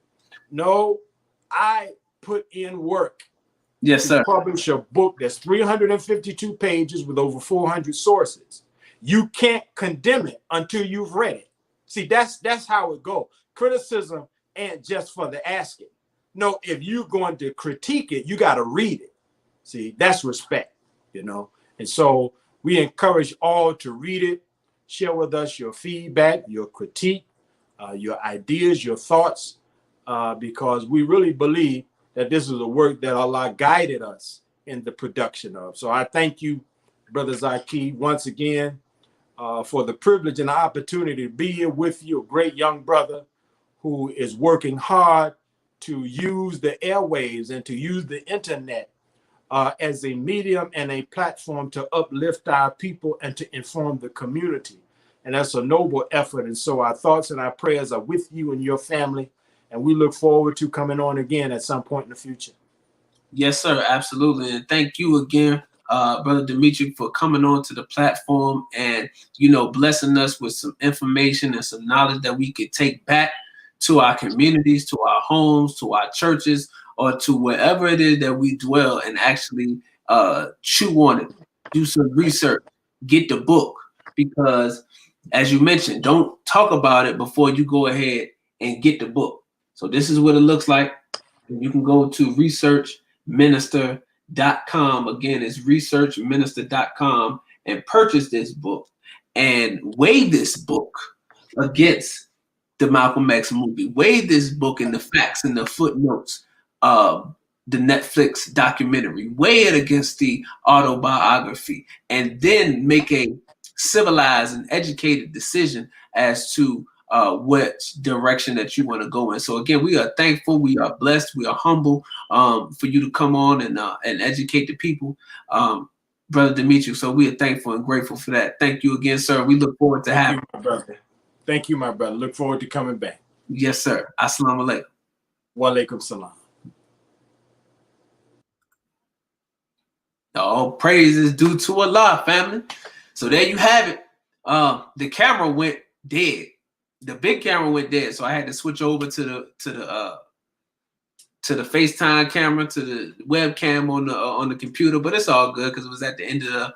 No, I put in work. Yes, sir. Publish a book that's 352 pages with over 400 sources. You can't condemn it until you've read it. See, that's how it goes. Criticism ain't just for the asking. No, if you're going to critique it, you got to read it. See, that's respect, you know. And so we encourage all to read it. Share with us your feedback, your critique, your ideas, your thoughts, because we really believe that this is a work that Allah guided us in the production of. So I thank you, Brother Zaki, once again for the privilege and the opportunity to be here with you, a great young brother who is working hard to use the airwaves and to use the internet as a medium and a platform to uplift our people and to inform the community. And that's a noble effort. And so our thoughts and our prayers are with you and your family. And we look forward to coming on again at some point in the future. Yes, sir. Absolutely. And thank you again, Brother Demetric, for coming on to the platform and, you know, blessing us with some information and some knowledge that we could take back to our communities, to our homes, to our churches, or to wherever it is that we dwell, and actually chew on it, do some research, get the book, because as you mentioned, don't talk about it before you go ahead and get the book. So this is what it looks like. You can go to researchminister.com. Again, it's researchminister.com and purchase this book and weigh this book against the Malcolm X movie. Weigh this book and the facts and the footnotes of the Netflix documentary. Weigh it against the autobiography, and then make a civilized and educated decision as to which direction that you want to go in. So again, we are thankful, we are blessed, we are humble for you to come on and educate the people, Brother Demetric. So we are thankful and grateful for that. Thank you again, sir. We look forward to having you, brother. Thank you, my brother. Look forward to coming back. Yes, sir. Assalamu alaikum. Wa alaikum salam. All praise is due to Allah, family. So there you have it. The camera went dead. The big camera went dead, so I had to switch over to the FaceTime camera, to the webcam on the computer. But it's all good because it was at the end of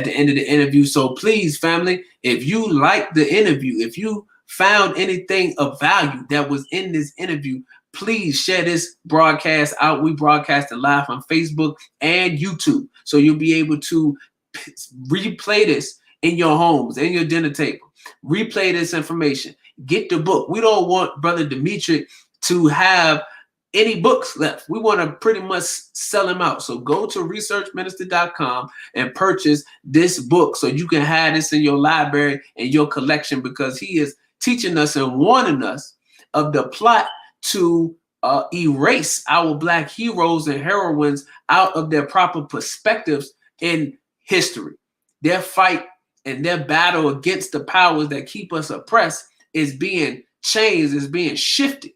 the interview. So please, family, if you liked the interview, if you found anything of value that was in this interview, please share this broadcast out. We broadcast it live on Facebook and YouTube, so you'll be able to replay this in your homes, in your dinner table. Replay this information. Get the book. We don't want Brother Demetric to have any books left. We want to pretty much sell them out. So go to researchminister.com and purchase this book so you can have this in your library and your collection, because he is teaching us and warning us of the plot to erase our Black heroes and heroines out of their proper perspectives in history. Their fight and their battle against the powers that keep us oppressed is being changed, is being shifted.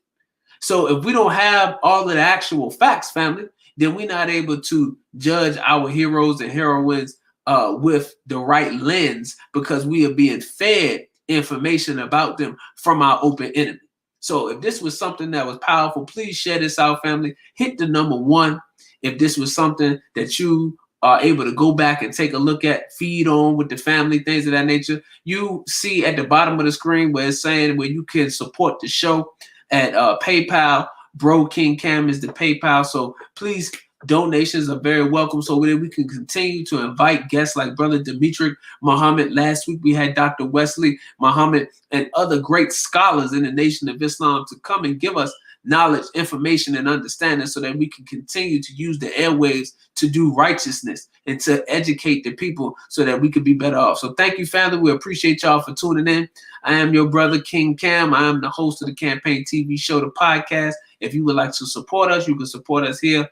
So if we don't have all of the actual facts, family, then we're not able to judge our heroes and heroines with the right lens, because we are being fed information about them from our open enemy. So if this was something that was powerful, please share this out, family. Hit the number 1. If this was something that you are able to go back and take a look at, feed on with the family, things of that nature, you see at the bottom of the screen where it's saying where you can support the show at PayPal. Bro King Cam is the PayPal. So please, donations are very welcome, so that we can continue to invite guests like Brother Demetric Muhammad. Last week we had Dr. Wesley Muhammad and other great scholars in the Nation of Islam to come and give us knowledge, information, and understanding, so that we can continue to use the airwaves to do righteousness and to educate the people so that we could be better off. So thank you, family. We appreciate y'all for tuning in. I am your brother, King Cam. I am the host of the Campaign TV Show, the podcast. If you would like to support us, you can support us here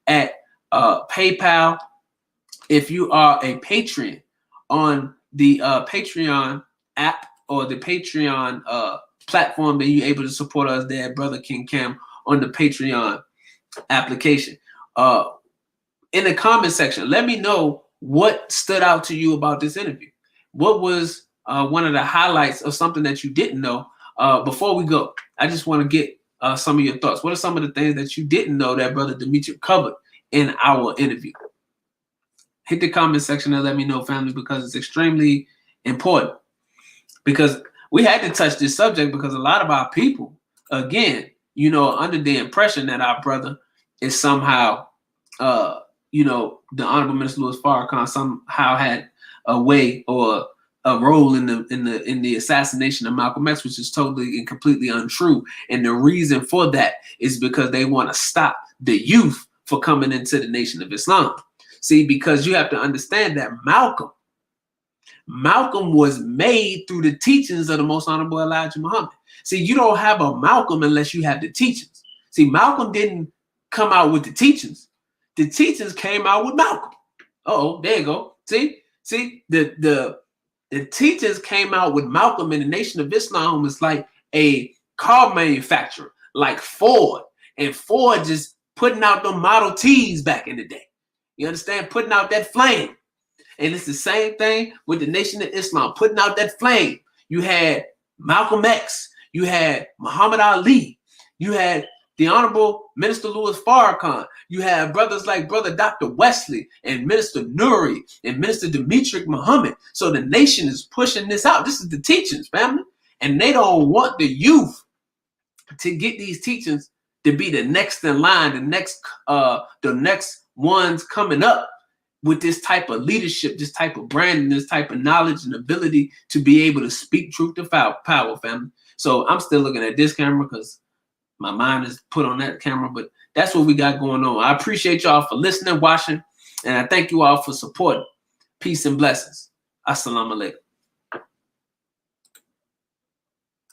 at PayPal. If you are a Patreon on the Patreon app or the Patreon platform, then you're able to support us there, Brother King Cam, on the Patreon application. In the comment section, let me know what stood out to you about this interview. What was one of the highlights of something that you didn't know? Before we go, I just want to get some of your thoughts. What are some of the things that you didn't know that Brother Demetric covered in our interview? Hit the comment section and let me know, family, because it's extremely important. Because we had to touch this subject because a lot of our people, again, under the impression that our brother is somehow, the Honorable Minister Louis Farrakhan somehow had a way or a role in the assassination of Malcolm X, which is totally and completely untrue. And the reason for that is because they want to stop the youth for coming into the Nation of Islam. See, because you have to understand that Malcolm was made through the teachings of the Most Honorable Elijah Muhammad. See, you don't have a Malcolm unless you have the teachings. See, Malcolm didn't come out with the teachings. The teachings came out with Malcolm. Oh, there you go. See, the teachers came out with Malcolm, and the Nation of Islam was like a car manufacturer, like Ford. And Ford just putting out the Model Ts back in the day. You understand? Putting out that flame. And it's the same thing with the Nation of Islam, putting out that flame. You had Malcolm X. You had Muhammad Ali. You had the Honorable Minister Louis Farrakhan. You have brothers like Brother Dr. Wesley and Minister Nuri and Minister Demetric Muhammad. So the nation is pushing this out. This is the teachings, family. And they don't want the youth to get these teachings to be the next in line, the next ones coming up with this type of leadership, this type of branding, this type of knowledge and ability to be able to speak truth to power, family. So I'm still looking at this camera because my mind is put on that camera, but that's what we got going on. I appreciate y'all for listening, watching, and I thank you all for supporting. Peace and blessings. Assalamu alaikum.